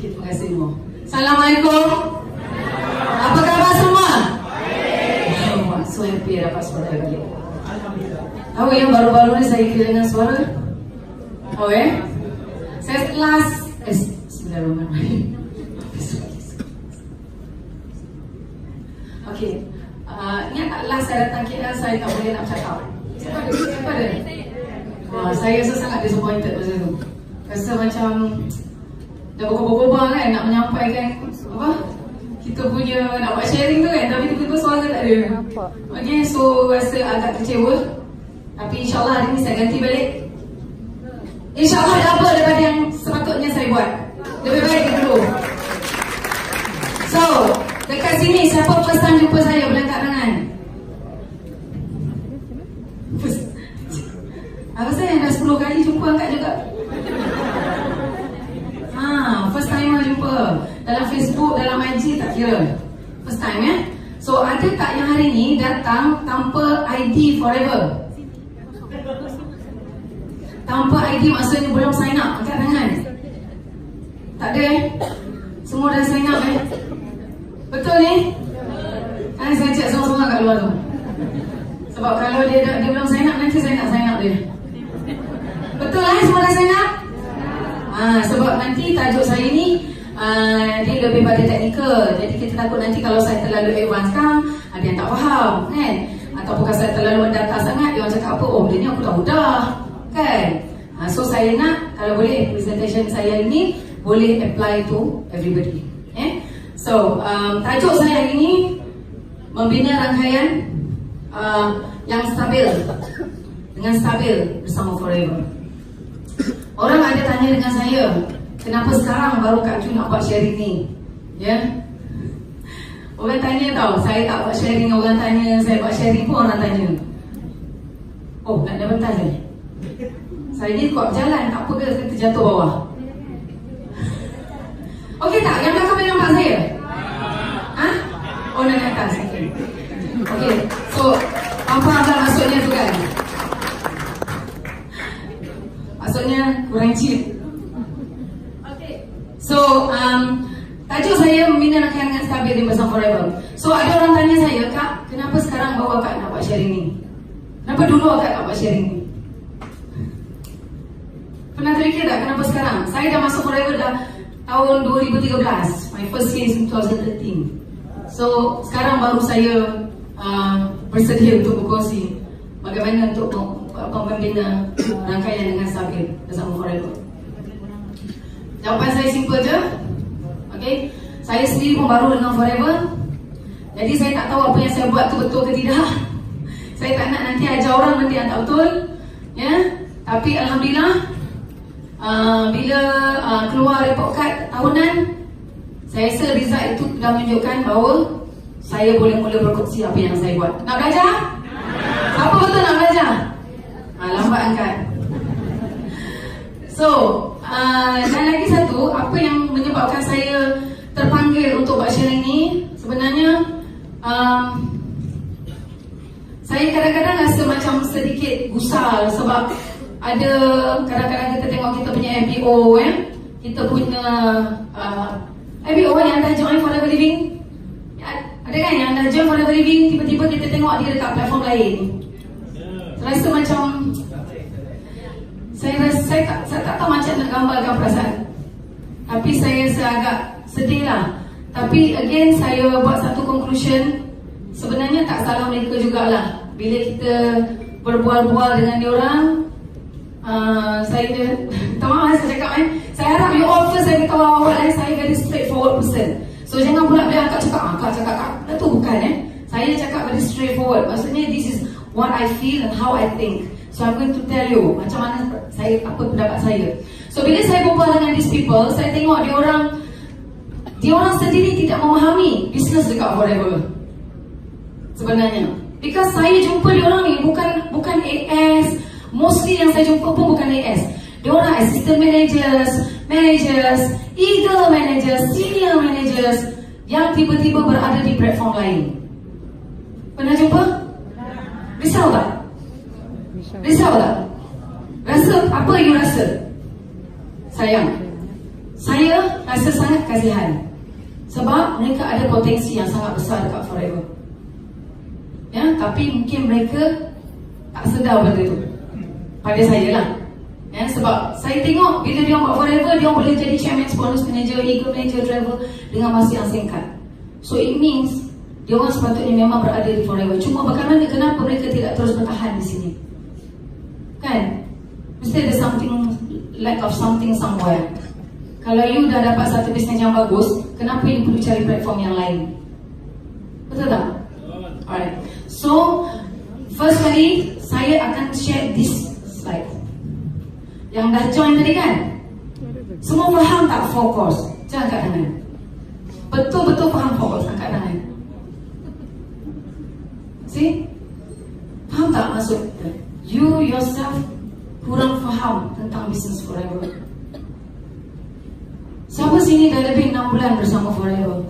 Okay, terima kasih semua. Assalamualaikum. Apa khabar semua? So happy dapat suara balik. Tahu yang baru-baru ni saya kehilangan suara? Tahu Saya last Bismillahirrahmanirrahim. Okay, ingat tak last saya datang KL saya tak boleh nak cakap. Siapa ada? Saya rasa sangat disappointed masa tu. Rasa macam dah berkobar-kobar kan nak menyampaikan apa? Kita punya nak buat sharing tu kan, tapi tiba-tiba suara tak ada. Okay, so rasa agak kecewa. Tapi insyaAllah hari ni saya ganti balik. InsyaAllah ada apa daripada yang sepatutnya saya buat. Lebih baik dulu. So, dekat sini siapa first time jumpa saya? Boleh angkat tangan. Rasa yang dah 10 kali jumpa angkat juga. First time jumpa dalam Facebook, dalam IG tak kira. First time So ada tak yang hari ni datang tanpa ID forever? Tanpa ID maksudnya belum sign up. Angkat tangan. Tak ada Semua dah sign up Betul ni? Kan saya cek semua-semua kat luar tu. Sebab kalau dia belum sign up, nanti saya nak sign up dia. Betul semua dah sign up? Sebab nanti tajuk saya ni dia lebih pada teknikal. Jadi kita takut nanti kalau saya terlalu advance kan, ada yang tak faham kan? Ataupun kalau saya terlalu mendata sangat, dia orang cakap apa? Oh, benda ni aku dah mudah kan? So saya nak, kalau boleh presentation saya ini boleh apply to everybody. So tajuk saya hari ini membina rangkaian yang stabil, dengan stabil bersama forever. Orang ada tanya dengan saya, kenapa sekarang baru Kak Ju nak buat sharing ni? Orang tanya tau, saya tak buat sharing, orang tanya, saya buat sharing pun orang tanya. Oh, nak dah bentar je. Saya ni kuat berjalan, tak apa ke kita jatuh bawah? Okey tak? Yang belakang boleh nampak saya? Oh, nak ke atas. Okey, so apa maksudnya tu kan? Maksudnya kurang cheap. Okay. So tajuk saya membina rangkaian dengan stabil di bersama forever. So ada orang tanya saya, Kak, kenapa sekarang bawa Kak nak buat sharing ni? Kenapa dulu Kak nak buat sharing ni? Pernah terfikir tak kenapa sekarang? Saya dah masuk forever dah tahun 2013. My first year is 2013. So sekarang baru saya bersedia untuk berkongsi bagaimana untuk membina rangkaian dengan stabil bersama forever. Jawapan saya simple je. Okay, saya sendiri pun baru dengan forever. Jadi saya tak tahu apa yang saya buat tu betul ke tidak. Saya tak nak nanti ajar orang nanti yang tak betul. Tapi alhamdulillah bila keluar report card tahunan, saya rasa result itu dah menunjukkan bahawa saya boleh mula berkongsi apa yang saya buat. Nak belajar? Apa betul nak belajar? Lambat angkat. So dan lagi satu, apa yang menyebabkan saya terpanggil untuk buat sharing ni, sebenarnya saya kadang-kadang rasa macam sedikit gusar. Sebab ada kadang-kadang kita tengok kita punya MBO kita punya MBO yang dah join Forever Living. Ada kan yang dah join Forever Living, tiba-tiba kita tengok dia dekat platform lain. Rasa macam saya tak tahu macam nak gambarkan perasaan. Tapi saya rasa agak sedih lah. Tapi again saya buat satu conclusion, sebenarnya tak salah mereka jugalah. Bila kita berbual-bual dengan diorang, saya tak maaf saya cakap saya harap you all first saya beritahu awal saya very straightforward person. So jangan pula dia angkat cakap Kak tu bukan saya cakap very straightforward. Maksudnya this is what I feel and how I think. So I'm going to tell you macam mana saya, apa pendapat saya. So bila saya berbual dengan these people, saya tengok dia orang sendiri tidak memahami bisnes dekat forever sebenarnya. Because saya jumpa dia orang ni bukan AS. Mostly yang saya jumpa pun bukan AS. Dia orang assistant managers, eagle managers, senior managers yang tiba-tiba berada di platform lain. Pernah jumpa? Risau tak? Risau tak? Rasa apa you rasa? Sayang. Saya rasa sangat kasihan sebab mereka ada potensi yang sangat besar dekat Forever. Ya, tapi mungkin mereka tak sedar benda tu. Pada saya lah. Ya, sebab saya tengok bila dia buat Forever, dia boleh jadi chairman's bonus manager, ego manager, driver dengan masa yang singkat. So it means dia orang sepatutnya memang berada di Forever. Cuma bagaimana, kenapa mereka tidak terus bertahan di sini? Kan? Mesti ada something, lack of something somewhere. Kalau you dah dapat satu bisnes yang bagus, kenapa you perlu cari platform yang lain? Betul tak? Alright. So, first kali saya akan share this slide. Yang dah join tadi kan? Semua faham tak fokus? Jangan angkat tangan. Betul-betul faham fokus, angkat tangan. See? Faham tak maksud? You yourself kurang faham tentang business Forever. Siapa sini dah lebih 6 bulan bersama Forever?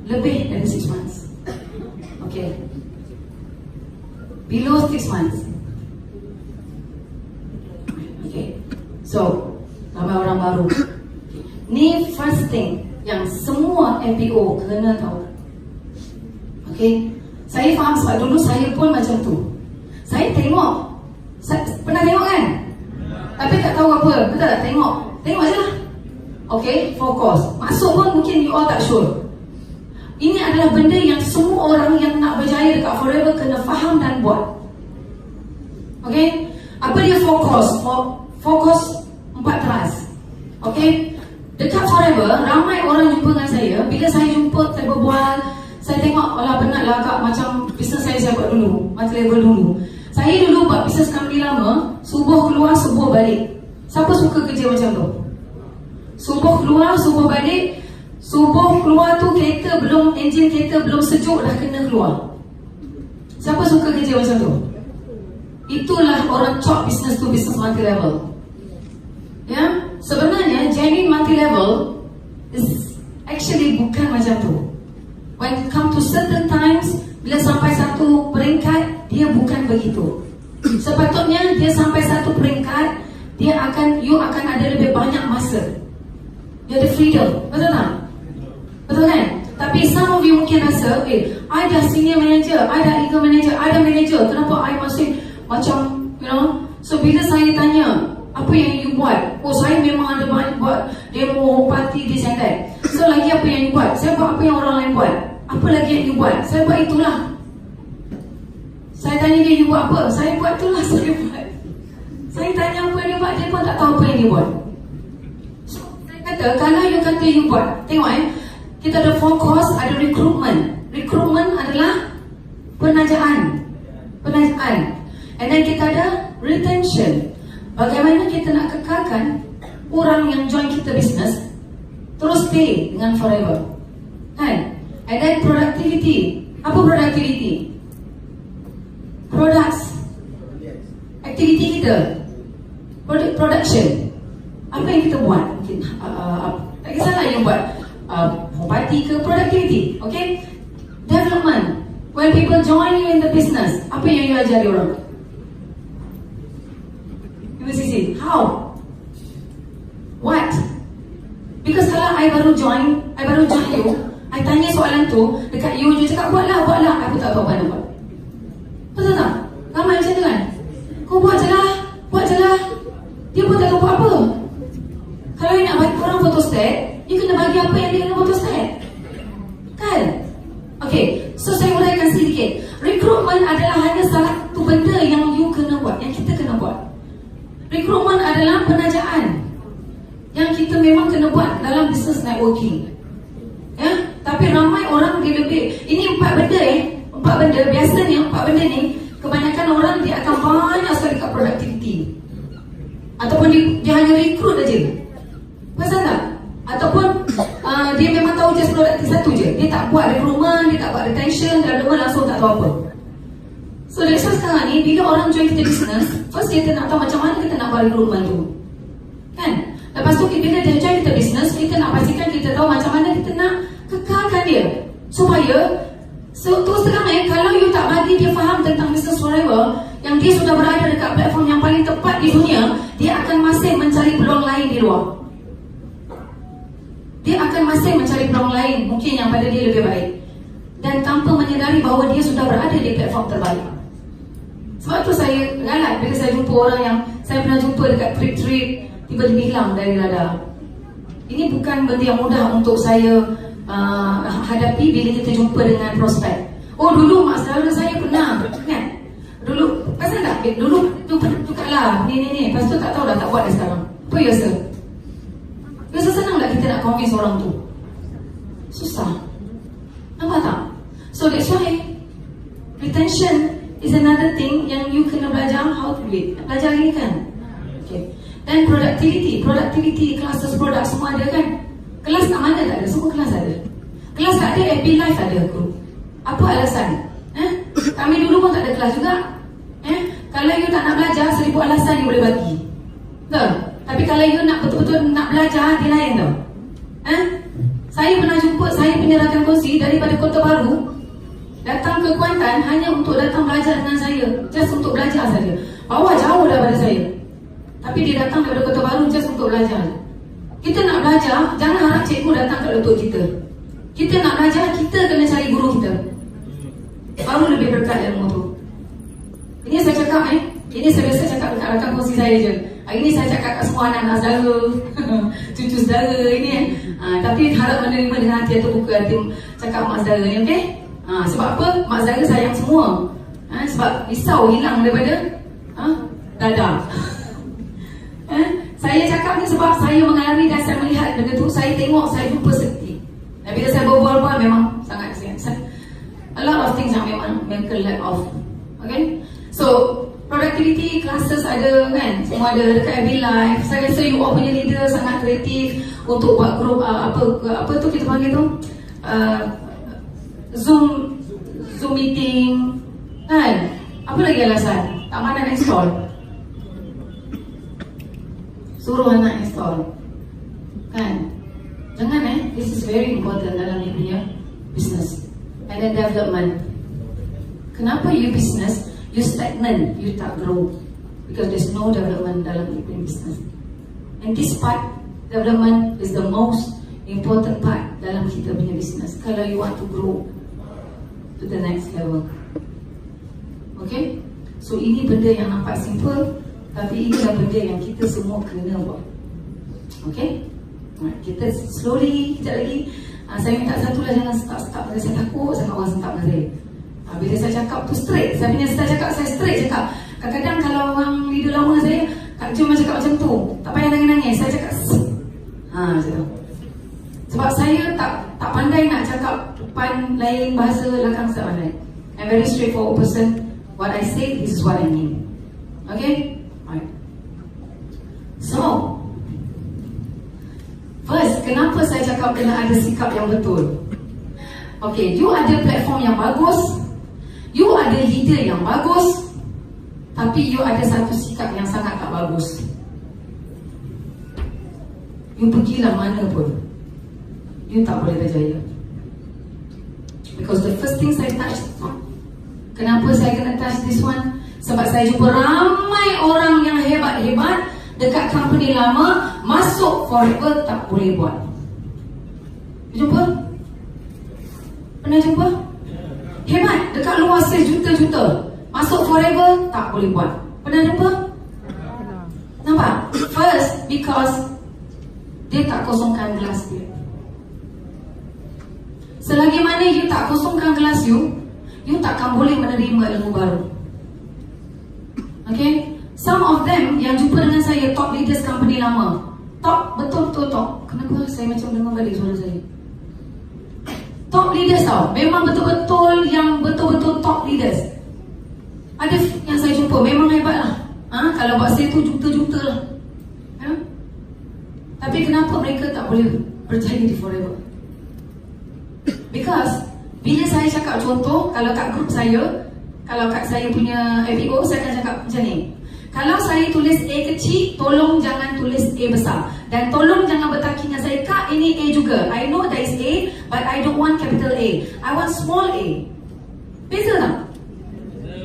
Lebih dari 6 months. Okay. Below 6 months. Okay. So, ramai orang baru. Ni first thing yang semua MPO kena tahu. Okay. Saya faham sebab dulu saya pun macam tu. Saya tengok. Pernah tengok kan? Tapi tak tahu apa. Betul tak? Tengok je lah. Okay, fokus. Masuk pun mungkin you all tak sure. Ini adalah benda yang semua orang yang nak berjaya dekat Forever kena faham dan buat. Okay, apa dia fokus? Fokus 4 teras. Okay, dekat Forever ramai orang jumpa dengan saya. Bila saya jumpa, saya berbual, saya tengok, alah penatlah kak, macam bisnes saya buat dulu, multi level dulu. Saya dulu buat bisnes company lama, subuh keluar, subuh balik. Siapa suka kerja macam tu? Subuh keluar, subuh balik. Subuh keluar tu kereta belum, enjin kereta belum sejuk dah kena keluar. Siapa suka kerja macam tu? Itulah orang chop business tu, business multi level. Ya, sebenarnya genuine multi level is actually bukan macam tu. When it come to certain times, bila sampai satu peringkat, dia bukan begitu. Sepatutnya dia sampai satu peringkat, you akan ada lebih banyak masa. You ada freedom, betul tak? Betul kan? Tapi some of you mungkin rasa, I dah senior manager, I dah ego manager, I dah manager, kenapa I masih macam, you know? So bila saya tanya, apa yang you buat? Oh, saya memang ada banyak buat demo, party, this and that. So lagi apa yang you buat? Saya buat apa yang orang lain buat. Apa lagi yang you buat? Saya buat itulah. Saya tanya dia, you buat apa? Saya buat itulah, saya buat. Saya tanya apa yang dia buat, dia pun tak tahu apa yang dia buat. Kalau you kata you buat, tengok kita ada fokus, ada recruitment. Recruitment adalah penajaan. And then kita ada retention. Bagaimana kita nak kekalkan orang yang join kita business terus stay dengan Forever, kan? And then productivity. Apa productivity? Products, activity kita, production. Apa yang kita buat? Mungkin tak kisahlah yang buat party ke productivity. Okay, development. When people join you in the business, apa yang you ajar dia orang? You mesti see how, what? Because kalau I baru join you, I tanya soalan tu dekat you, you cakap buatlah. Aku tak tahu apa nak buat. Betul tak? Ramai macam tu kan? Kau buat je lah. Dia pun tak tahu buat apa. Kalau you nak bagi korang photostat, you kena bagi apa yang dia kena photostat, kan? Okay, so saya uraikan sedikit. Recruitment adalah hanya salah satu benda yang you kena buat, yang kita kena buat. Recruitment adalah penajaan yang kita memang kena buat dalam business networking. Ya, tapi ramai orang dia lebih. Ini 4 benda biasanya 4 benda ni kebanyakan orang dia akan banyak sekali kat productivity. Ataupun dia hanya recruit aja. Pasal tak? Ataupun dia memang tahu just produktif satu je. Dia tak buat recruitment, dia tak buat retention, development, langsung tak tahu apa. So that's why sekarang ni bila orang join kita business, first kita nak tahu macam mana kita nak buat recruitment tu, kan? Lepas tu bila dia join kita business, kita nak pastikan kita tahu macam mana kita nak kekalkan dia. Supaya terus terang kalau you tak bagi dia faham tentang business Forever, yang dia sudah berada dekat platform yang paling tepat di dunia, dia akan masih mencari peluang lain di luar. dia akan masih mencari peluang lain mungkin yang pada dia lebih baik, dan tanpa menyedari bahawa dia sudah berada di platform terbaik. Sebab tu saya galak bila saya jumpa orang yang saya pernah jumpa dekat trip-trip, tiba-tiba hilang dari radar. Ini bukan benda yang mudah untuk saya hadapi bila kita jumpa dengan prospek. Oh, dulu mak saudara saya pernah kan? Dulu, pasal tak? Dulu tukarlah ni. Lepas tu tak tahu dah tak buat dah sekarang. Apa ya sir? Rasa senang tak kita nak convince orang tu? Susah. Nampak tak? So that's why retention is another thing yang you kena belajar how to do it. Belajar lagi kan? Okay. Dan productivity classes, produk semua ada kan? Kelas tak mana tak ada, semua kelas ada. Kelas tak ada, FB Live ada group. Apa alasan? Kami dulu pun tak ada kelas juga. Kalau you tak nak belajar, 1000 alasan you boleh bagi. Betul? Tapi kalau you nak betul-betul nak belajar, dia lain tau. Saya pernah jumpa, saya punya rakan kongsi daripada Kota Baru datang ke Kuantan hanya untuk datang belajar dengan saya. Just untuk belajar saja. Bawa jauh daripada saya, tapi dia datang daripada Kota Baru just untuk belajar. Kita nak belajar, jangan harap cikgu datang ke untuk kita. Kita nak belajar, kita kena cari guru kita. Baru lebih berkat ilmu tu. Ini saya cakap ini saya biasa cakap dekat rakan kongsi saya je. Hari ni saya cakap kat semua anak-anak saudara, cucu saudara ini tapi harap menerima dengan hati terbuka, hati cakap mak saudara ni, okey? Sebab apa? Mak saudara sayang semua. Sebab risau hilang daripada dada. Saya cakap ni sebab saya mengalami dan saya melihat benda tu, saya tengok, saya jumpa seperti. Dan bila saya berbual-bual memang sangat a lot of things yang memang mental lack of. Okay? So, productivity classes ada kan? Semua ada dekat FB Live. Saya rasa you all punya leader sangat kreatif untuk buat grup apa tu kita panggil tu? Zoom meeting kan? Apa lagi alasan? Tak mana nak install? Suruh anak install kan? Jangan this is very important dalam you punya business and then development. Kenapa you business you stagnant, you tak grow? Because there's no development dalam you punya business. And this part, development is the most important part dalam kita punya business kalau you want to grow to the next level. Okay? So ini benda yang nampak simple, tapi ini adalah benda yang kita semua kena buat. Okay? Kita slowly, kejap lagi. Saya minta satu lah, jangan start pada saya takut sangat orang start pada saya. Bila saya cakap tu straight, saya punya style cakap, saya straight cakap. Kadang-kadang kalau orang leader lama saya, Kak Jom cakap macam tu, tak payah nangis-nangis, saya cakap macam tu. Sebab saya tak pandai nak cakap depan lain, bahasa belakang tak pandai. I'm very straightforward person. What I say, this is what I mean. Okay? Alright. So, first, kenapa saya cakap kena ada sikap yang betul? Okay, you ada platform yang bagus, you ada leader yang bagus, tapi you ada satu sikap yang sangat tak bagus. You pergilah mana pun, you tak boleh berjaya. Because the first thing saya touch, kenapa saya kena touch this one? Sebab saya jumpa ramai orang yang hebat-hebat dekat company lama, masuk forever tak boleh buat. Jumpa? Pernah jumpa? Hebat, dekat luar sales juta-juta, masuk forever tak boleh buat. Pernah jumpa? Nampak? First, because dia tak kosongkan gelas dia. Selagi mana you tak kosongkan gelas you takkan boleh menerima ilmu baru. Okay? Some of them yang jumpa dengan saya, top leaders company lama, top, betul-betul top. Kenapa saya macam dengar balik suara saya? Top leaders tau, memang betul-betul yang betul-betul top leaders. Ada yang saya jumpa memang hebat lah. Kalau buat saya tu juta-juta lah. Tapi kenapa mereka tak boleh berjaya di forever? Because bila saya cakap contoh, kalau kat grup saya, kalau kat saya punya FBO, saya akan cakap macam ni. Kalau saya tulis A kecil, tolong jangan tulis A besar. Dan tolong jangan bertaki dengan saya, Kak, ini A juga. I know that is A, but I don't want capital A. I want small A. Beza tak?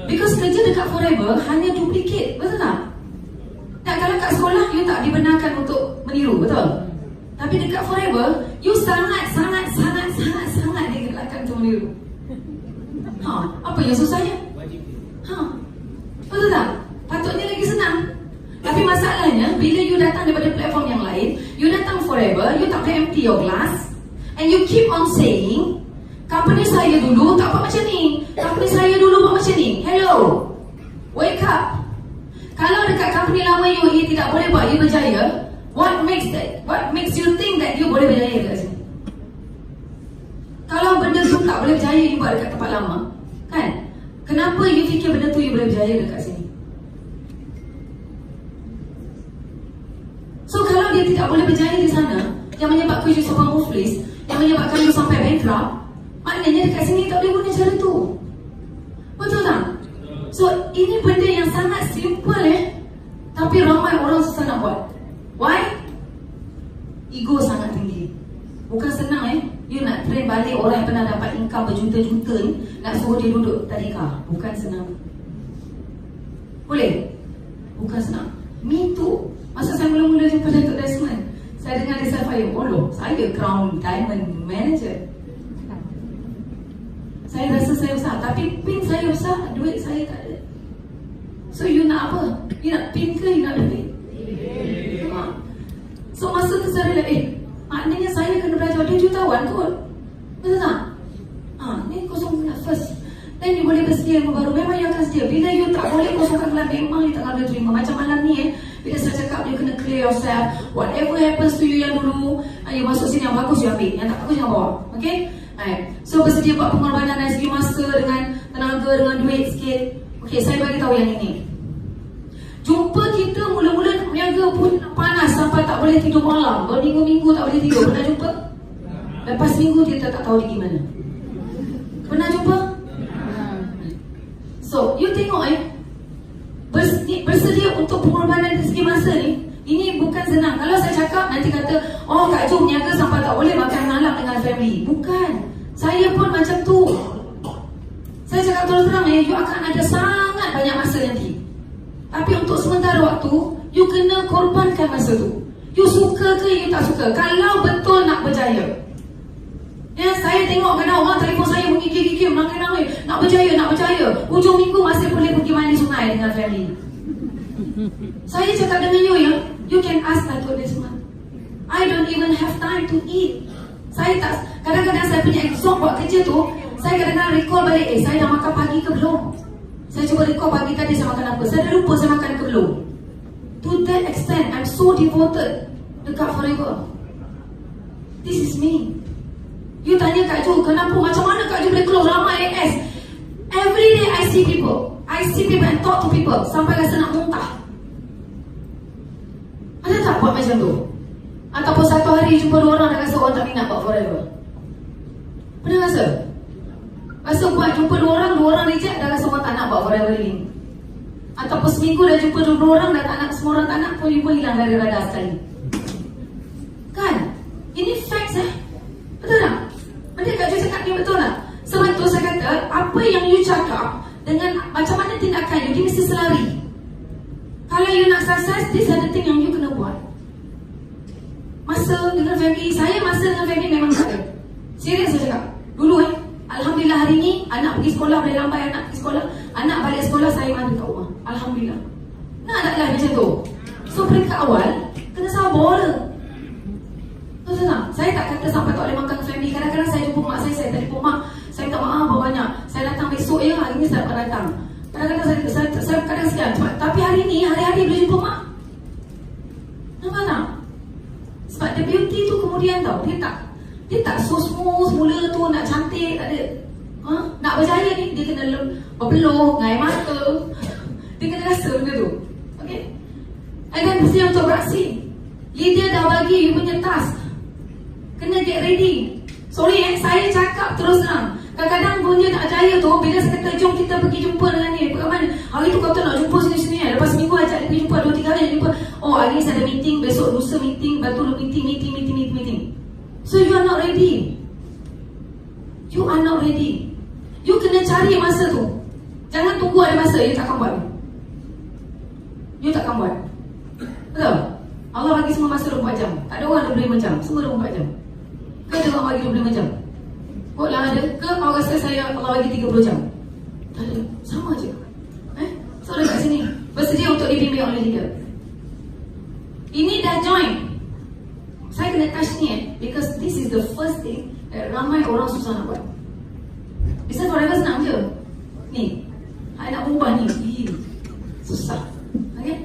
Because kerja dekat forever hanya duplicate, betul tak? Dan kalau kat sekolah, you tak dibenarkan untuk meniru, betul? Tapi dekat forever, you sangat digalakkan untuk meniru. Apa yang susahnya? Betul tak? Patutnya lagi senang. Tapi masalahnya, bila you datang daripada platform yang lain, you datang forever, you tak boleh empty your glass, and you keep on saying, company saya dulu tak apa macam ni, company saya dulu buat macam ni. Hello, wake up. Kalau dekat company lama you tidak boleh buat you berjaya, what makes you think that you boleh berjaya dekat sini? Kalau benda tu tak boleh berjaya you buat dekat tempat lama, kan? Kenapa you fikir benda tu you boleh berjaya dekat sini? So kalau dia tidak boleh berjaya di sana, yang menyebabkan you sampai muflis, yang menyebabkan you sampai bankrupt, maknanya dekat sini tak boleh guna cara tu. Betul tak? So ini benda yang sangat simple tapi ramai orang susah nak buat. Why? Ego sangat tinggi. Bukan senang you nak train balik orang yang pernah dapat income berjuta-juta ni, nak suruh dia duduk tadika. Bukan senang. Boleh? Bukan senang. Me too. Masa saya mula-mula jumpa Datuk Desmond, saya dengar dia saya saya Crown Diamond Manager. Saya rasa saya besar, tapi pin saya besar, duit saya tak ada. So you nak apa? You nak pin ke you nak duit? So masa tu saya lihat, maknanya saya kena belajar 2 jutawan kot. Betul tak? Ni kosong first. Dan you boleh bersedia ilmu baru. Memang you akan sedia. Bila you tak boleh kosongkan gelar, memang you tak akan boleh terima. Macam malam ni bila saya cakap you kena clear yourself. Whatever happens to you yang dulu, you masuk sini yang bagus you ambil, yang tak bagus jangan bawa. Okay? So bersedia buat pengorbanan dari segi masa, dengan tenaga, dengan duit sikit. Okay, saya bagi tahu yang ini. Jumpa kita mula-mula niaga pun panas sampai tak boleh tidur malam. Berminggu-minggu tak boleh tidur. Pernah jumpa? Lepas minggu kita tak tahu dia gimana. Pernah jumpa? So, you tengok bersedia untuk pengorbanan dari segi masa ni, ini bukan senang. Kalau saya cakap nanti kata, Kak Jo niaga sampai tak boleh makan malam dengan family. Bukan. Saya pun macam tu. Saya cakap terus terang you akan ada sangat banyak masa nanti. Tapi untuk sementara waktu, you kena korbankan masa tu. You suka ke you tak suka? Kalau betul nak berjaya. Saya tengok kadang orang telefon saya mengikir-ikir, menangis-nangis, nak berjaya. Hujung minggu masih boleh pergi mandi sungai dengan family. Saya cakap dengan you can ask Datuk Desmond. I don't even have time to eat. Saya tak, kadang-kadang saya punya exhaust buat kerja tu, saya kadang-kadang recall balik, saya dah makan pagi ke belum? Saya cuba recall pagi tadi saya makan apa. Saya dah lupa saya makan ke belum. To that extent, I'm so devoted dekat forever. This is me. You tanya Kak Jo, kenapa? Macam mana Kak Jo boleh close ramai AS? Every day I see people and talk to people sampai rasa nak muntah. Ada tak buat macam tu? Ataupun satu hari jumpa 2 orang dan rasa orang tak minat buat forever? Pernah rasa? Rasa buat jumpa 2 orang reject dan rasa orang tak nak buat forever ini. Ataupun seminggu dah jumpa 2 orang dan tak nak, semua orang tak nak pun you pun hilang dari radar sekali. Kan? Ini facts Betul tak? Benda Kak Jo cakap ni betul tak? Sebab tu saya kata, apa yang you cakap dengan macam mana tindakan you, dia mesti selari. Kalau you nak sukses, this is the thing yang you kena buat. Masa dengan family, saya masa dengan family memang tak ada. Serius saya cakap. Dulu Alhamdulillah hari ni, anak pergi sekolah, boleh lambai anak pergi sekolah. Anak balik sekolah, saya mandi kat rumah. Alhamdulillah. Naklah macam tu. So peringkat awal, kena sabar. Betul tak? Saya tak kata sampai tak boleh makan family. Kadang-kadang saya jumpa mak saya telefon mak, saya minta maaf banyak. Saya datang besok hari ni saya dapat datang. Kadang-kadang saya kadang sekian. Tapi hari ni, hari-hari boleh jumpa mak. Nampak tak? Sebab the beauty tu kemudian tau. Dia tak so smooth mula tu, nak cantik, tak ada. Nak berjaya ni, dia kena berpeluh, ngai mata. Dia kena rasa benda tu. Okay? And then mesti untuk beraksi. Leader dah bagi you punya task. Kena get ready. Sorry saya cakap terus terang. Kadang-kadang punya tak jaya tu, bila saya kata jom kita pergi jumpa dengan ni, pergi mana? Hari tu kata nak jumpa sini-sini Lepas minggu ajak dia pergi jumpa 2-3 hari jumpa. Hari ni saya ada meeting, besok lusa meeting, betul meeting. So you are not ready. You are not ready. You kena cari masa tu. Jangan tunggu ada masa, you takkan buat. You takkan buat. Betul? Allah bagi semua masa 24 jam. Tak ada orang 25 jam? Semua 24 jam. Ke ada orang bagi 25 jam? Buatlah ada. Ke awak rasa saya Allah bagi 30 jam? Tak ada. Sama je. So dekat sini bersedia untuk dibimbing oleh leader. Ini dah join. Saya kena touch ni because this is the first thing that ramai orang susah nak buat. Bisa forever senang je. Ni, saya nak ubah ni. Susah. Okay?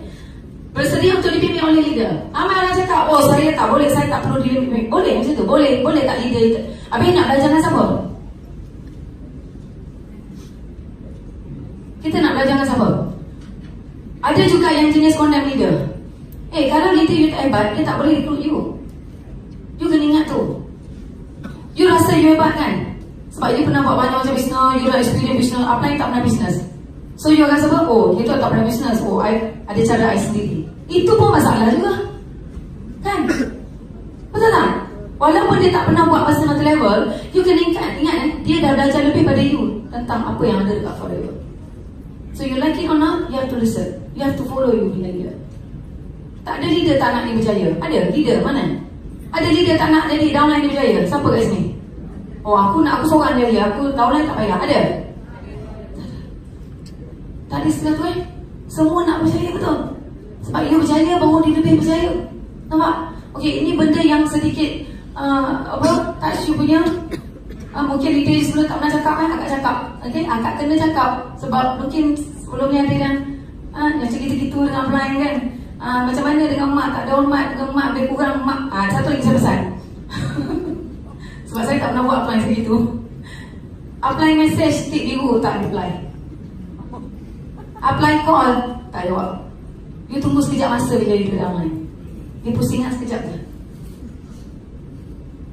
Bersedia untuk dibimbing oleh leader. Ramai orang cakap, oh saya tak boleh, saya tak perlu dibimbing. Boleh macam tu, boleh tak leader. Habis nak belajar dengan siapa? Kita nak belajar dengan siapa? Ada juga yang jenis condemn leader. Kalau leader you tak hebat, dia tak boleh recruit you. You kena ingat tu. You rasa you hebat kan? Sebab you pernah buat banyak macam bisnes, you dah experience bisnes, apa yang tak pernah bisnes. So you akan sebut, oh dia tu tak pernah bisnes, oh I ada cara I sendiri. Itu pun masalah juga. Kan? Betul tak? Walaupun dia tak pernah buat personal level, you kena ingat dia dah belajar lebih pada you tentang apa yang ada dekat forever. So you like it or not, you have to listen. You have to follow you punya leader. Tak ada leader tak nak dia berjaya. Ada leader mana? Ada leader tak nak jadi downline dia berjaya. Siapa kat sini? Oh aku seorang dia, aku downline tak payah. Ada? Tak ada segala tu Semua nak berjaya betul. Sebab dia berjaya baru dia lebih berjaya. Nampak? Okey, ini benda yang sedikit touch you punya. Mungkin leader sebelum tak pernah cakap akak cakap. Okay, akak kena cakap. Sebab mungkin sebelum ni ada yang macam gitu-gitu dengan blind kan. Macam mana dengan mak, tak ada hormat dengan mak, lebih kurang mak. Satu lagi saya pesan. Sebab saya tak pernah buat apply segitu. Apply message, tik biru, tak reply. Apply call, tak jawab. You tunggu sekejap masa bila dia ramai. Dia pusingan sekejap je.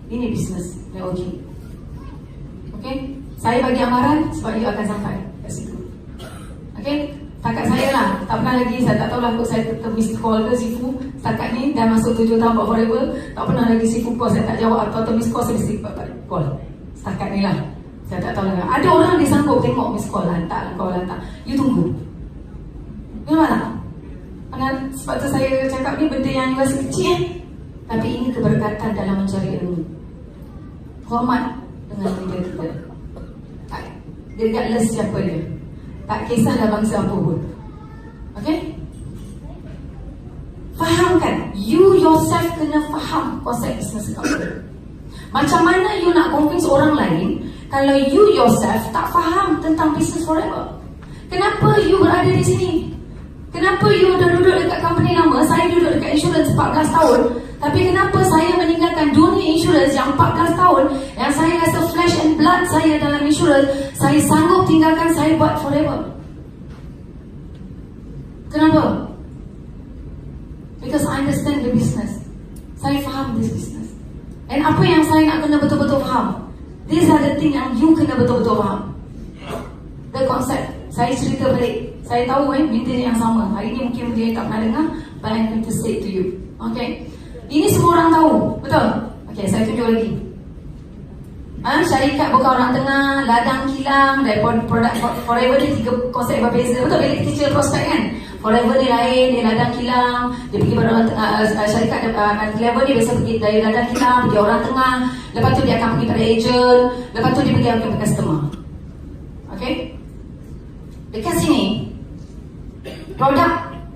Ini business networking. Okay? Saya bagi amaran sebab you akan sampai kat situ. Okay? Setakat saya lah, tak pernah lagi, saya tak tahu lah kot saya tetap miss call ke Sifu. Setakat ni dah masuk 7 tahun buat forever, tak pernah lagi Sifu call saya tak jawab atau miss call saya mesti call. Setakat ni lah, saya tak tahu lah. Ada orang dia sanggup tengok miss call hantar, call hantar. You tunggu. Memang tak? Sebab tu saya cakap ni benda yang you rasa kecil tapi ini keberkatan dalam mencari ilmu. Hormat dengan leader kita. Regardless siapa dia. Tak kisah dah bangsa apa pun. Okay? Fahamkan. You yourself kena faham konsep business kau. Macam mana you nak convince orang lain kalau you yourself tak faham tentang business forever? Kenapa you berada di sini? Kenapa you dah duduk dekat company lama? Saya duduk dekat insurance 14 tahun. Tapi kenapa saya meninggalkan dunia insurance yang 14 tahun, yang saya rasa flesh and blood saya dalam insurance, saya sanggup tinggalkan, saya buat forever? Kenapa? Because I understand the business. Saya faham this business. And apa yang saya nak kena betul-betul faham? These are the things yang you kena betul-betul faham. The concept. Saya cerita balik. Saya tahu benda yang sama. Hari ni mungkin benda yang tak pernah dengar, but I'm going to say to you. Okay? Ini semua orang tahu. Betul? Okay, saya tunjuk lagi. Syarikat bukan orang tengah, ladang kilang, dan produk forever ni 3 konsep berbeza. Betul? Bila kita prospek kan? Forever ni lain, dia ladang kilang, dia pergi pada orang tengah, syarikat level ni biasa pergi dari ladang kilang, pergi orang tengah, lepas tu dia akan pergi pada agent, lepas tu dia pergi ke customer. Okay? Dekat sini, produk,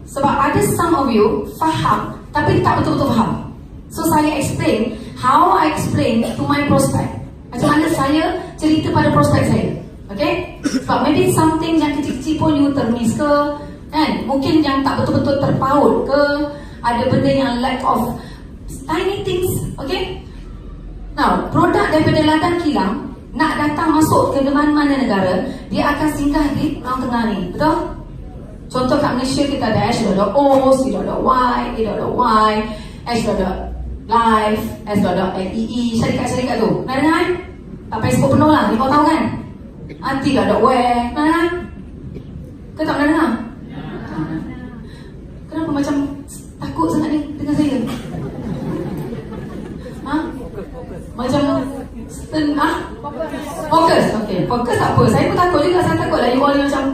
sebab ada some of you faham, tapi tak betul-betul faham. So saya explain, how I explain to my prospect. Macam mana saya cerita pada prospek saya. Okay? Sebab maybe something yang kecil-kecil pun you termiss ke, kan? Mungkin yang tak betul-betul terpaut ke, ada benda yang lack of tiny things. Okay? Now, produk daripada ladang kilang nak datang masuk ke mana-mana negara, dia akan singgah di orang tengah ni. Betul? Contoh kat Malaysia kita ada H.O, C.Y, A.Y, H.Life, S.LEE, syarikat-syarikat tu. Nak dengar kan? Tak payah sebut penuh lah, 5 tahun kan? T.Ware, nak dengar? Kau tak pernah dengar? Kenapa macam takut sangat ni dengan saya? Macam fokus. Okay, fokus tak apa. Saya pun takut juga. Saya takut lah you all macam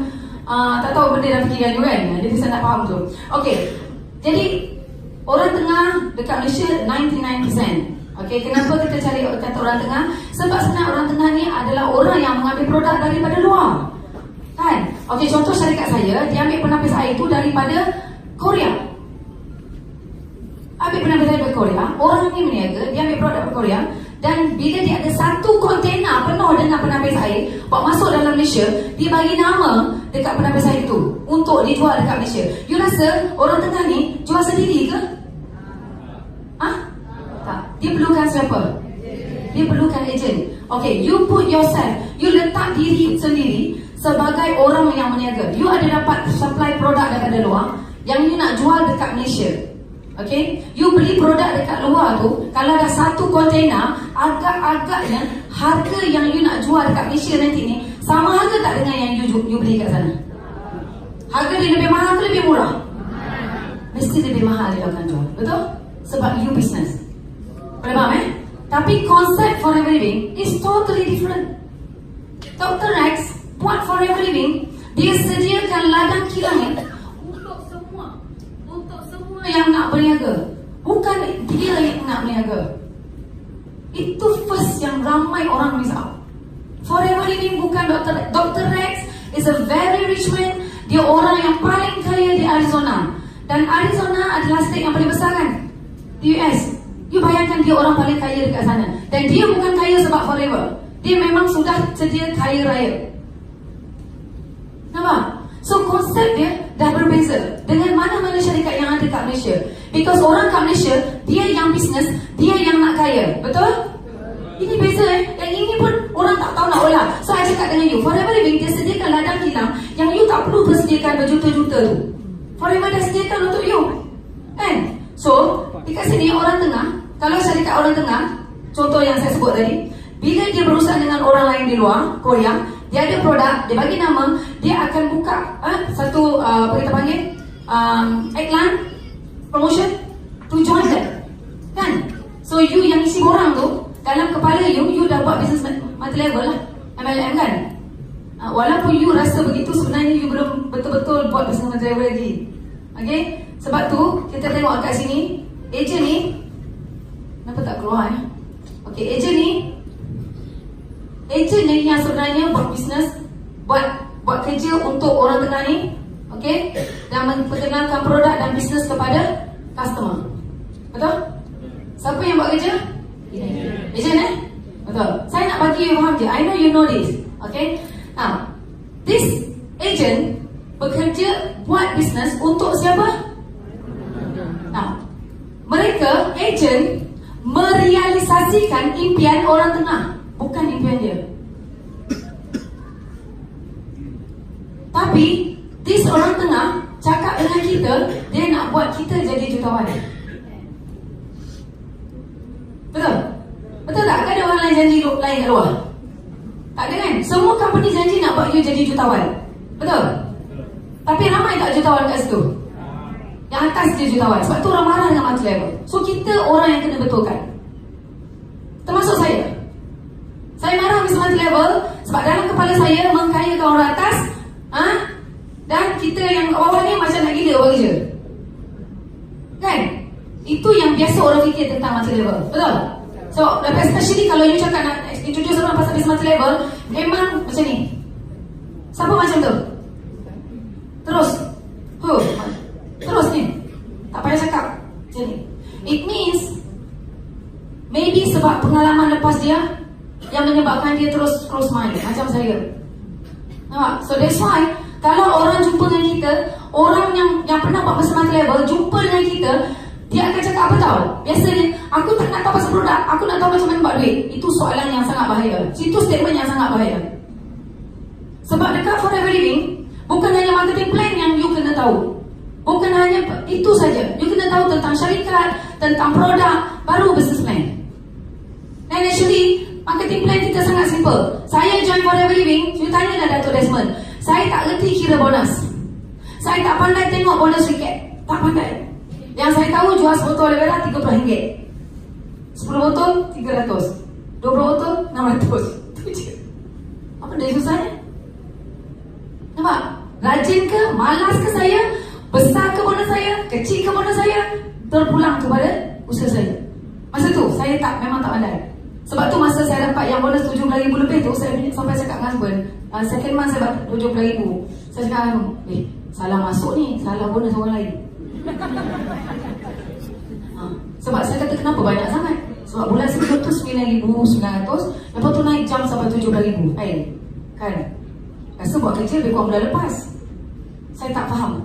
tak tahu benda dalam fikiran you kan. Jadi saya nak faham tu. Okay, jadi orang tengah dekat Malaysia 99%. Okey, kenapa kita cari kata orang tengah? Sebab sebenarnya orang tengah ni adalah orang yang mengambil produk daripada luar. Kan? Okey, contoh syarikat saya, dia ambil penapis air tu daripada Korea. Ambil penapis air daripada Korea, orang ni berniaga, dia ambil produk daripada Korea, dan bila dia ada satu kontena penuh dengan penapis air bawa masuk dalam Malaysia, dia bagi nama dekat penapis air itu untuk dijual dekat Malaysia. You rasa orang tengah ni jual sendiri ke? Tak. Dia perlukan siapa? Dia perlukan ejen. Okay, you put yourself, you letak diri sendiri sebagai orang yang berniaga. You ada dapat supply produk daripada luar yang you nak jual dekat Malaysia. Okay, you beli produk dekat luar tu, kalau dah satu kontena, agak-agaknya harga yang you nak jual dekat Malaysia nanti ni sama harga tak dengan yang you beli kat sana? Harga dia lebih mahal ke lebih murah? Mesti lebih mahal dia akan jual. Betul? Sebab you business. Boleh faham Tapi konsep Forever Living is totally different. Dr. Rex buat Forever Living, dia sediakan ladang kilang untuk semua yang nak berniaga. Bukan dia yang nak berniaga. Itu first yang ramai orang miss out. Forever Living bukan Dr. Rex is a very rich man. Dia orang yang paling kaya di Arizona. Dan Arizona adalah state yang paling besar kan di US. You bayangkan dia orang paling kaya dekat sana. Dan dia bukan kaya sebab forever. Dia memang sudah sedia kaya raya. Nampak? So konsep dia dah berbeza dengan mana-mana syarikat yang ada kat Malaysia. Because orang kat Malaysia, dia yang bisnes, dia yang nak kaya. Betul? Ini beza Yang ini pun orang tak tahu nak olah. So I cakap dengan you, Forever Living dia sediakan ladang kilang yang you tak perlu bersediakan berjuta-juta tu. Forever dah sediakan untuk you. Kan? So, dekat sini orang tengah, kalau syarikat orang tengah, contoh yang saya sebut tadi, bila dia berurusan dengan orang lain di luar Korea, dia ada produk, dia bagi nama, dia akan buka satu apa kita panggil iklan promotion to join them. Kan? So you yang isi borang tu dalam kepala you dah buat business multi level lah, MLM kan? Walaupun you rasa begitu, sebenarnya you belum betul-betul buat business multi level lagi. Okay? Sebab tu kita tengok kat sini, ejen ni kenapa tak keluar Okay, ejen ni yang sebenarnya buat bisnes, buat kerja untuk orang tengah ni, okay, dan memperkenalkan produk dan bisnes kepada customer. Betul? Siapa yang buat kerja? Ejen Betul. Saya nak bagi you faham je. I know you know this. Okay. Now, this agent bekerja buat bisnes untuk siapa? Now, mereka agent merealisasikan impian orang tengah, bukan impian dia. Tapi this orang tengah cakap dengan kita, dia nak buat kita jadi jutawan. Betul? Betul tak? Kan ada orang lain janji lain kat luar? Tak ada kan? Semua company janji nak buat you jadi jutawan. Betul? Tapi ramai tak jutawan kat situ? Yang atas dia jutawan. Sebab tu orang marah dengan multi level. So kita orang yang kena betulkan. Termasuk saya. Saya marah dengan multi level sebab dalam kepala saya mengkayakan orang atas, dan kita yang kat bawah ni macam nak gila buat kerja. Kan? Itu yang biasa orang fikir tentang multi level. Betul? So, especially kalau you cakap nak introduce orang pasal business multi level, memang macam ni. Siapa macam tu? Terus ni. Tak payah cakap macam ni. It means maybe sebab pengalaman lepas dia yang menyebabkan dia terus close mind, macam saya. Nampak? So that's why kalau orang jumpa dengan kita, orang yang pernah buat business multi level jumpa dengan kita, dia akan cakap apa tau? Biasanya, aku tak nak tahu pasal produk, aku nak tahu macam mana buat duit. Itu soalan yang sangat bahaya. Itu statement yang sangat bahaya. Sebab dekat Forever Living, bukan hanya marketing plan yang you kena tahu. Bukan hanya itu saja. You kena tahu tentang syarikat, tentang produk, baru business plan. And actually, marketing plan kita sangat simple. Saya join Forever Living, you tanyalah Dato' Desmond. Saya tak reti kira bonus. Saya tak pandai tengok bonus recap. Tak pandai. Yang saya tahu jual 10 botol aloe vera RM30. 10 botol RM300. 20 botol RM600. Itu je. Apa dia susahnya? Nampak? Rajin ke? Malas ke saya? Besar ke bonus saya? Kecil ke bonus saya? Terpulang kepada usaha saya. Masa tu saya memang tak pandai. Sebab tu masa saya dapat yang bonus 17,000 lebih tu, saya sampai cakap dengan husband, second month saya dapat 17,000. Saya cakap, salah masuk ni, salah bonus orang lain. Sebab saya kata kenapa banyak sangat? Sebab bulan sebelum tu 9,900, lepas tu naik jam sampai 17,000. Kan? Rasa buat kerja lebih kurang bulan lepas. Saya tak faham.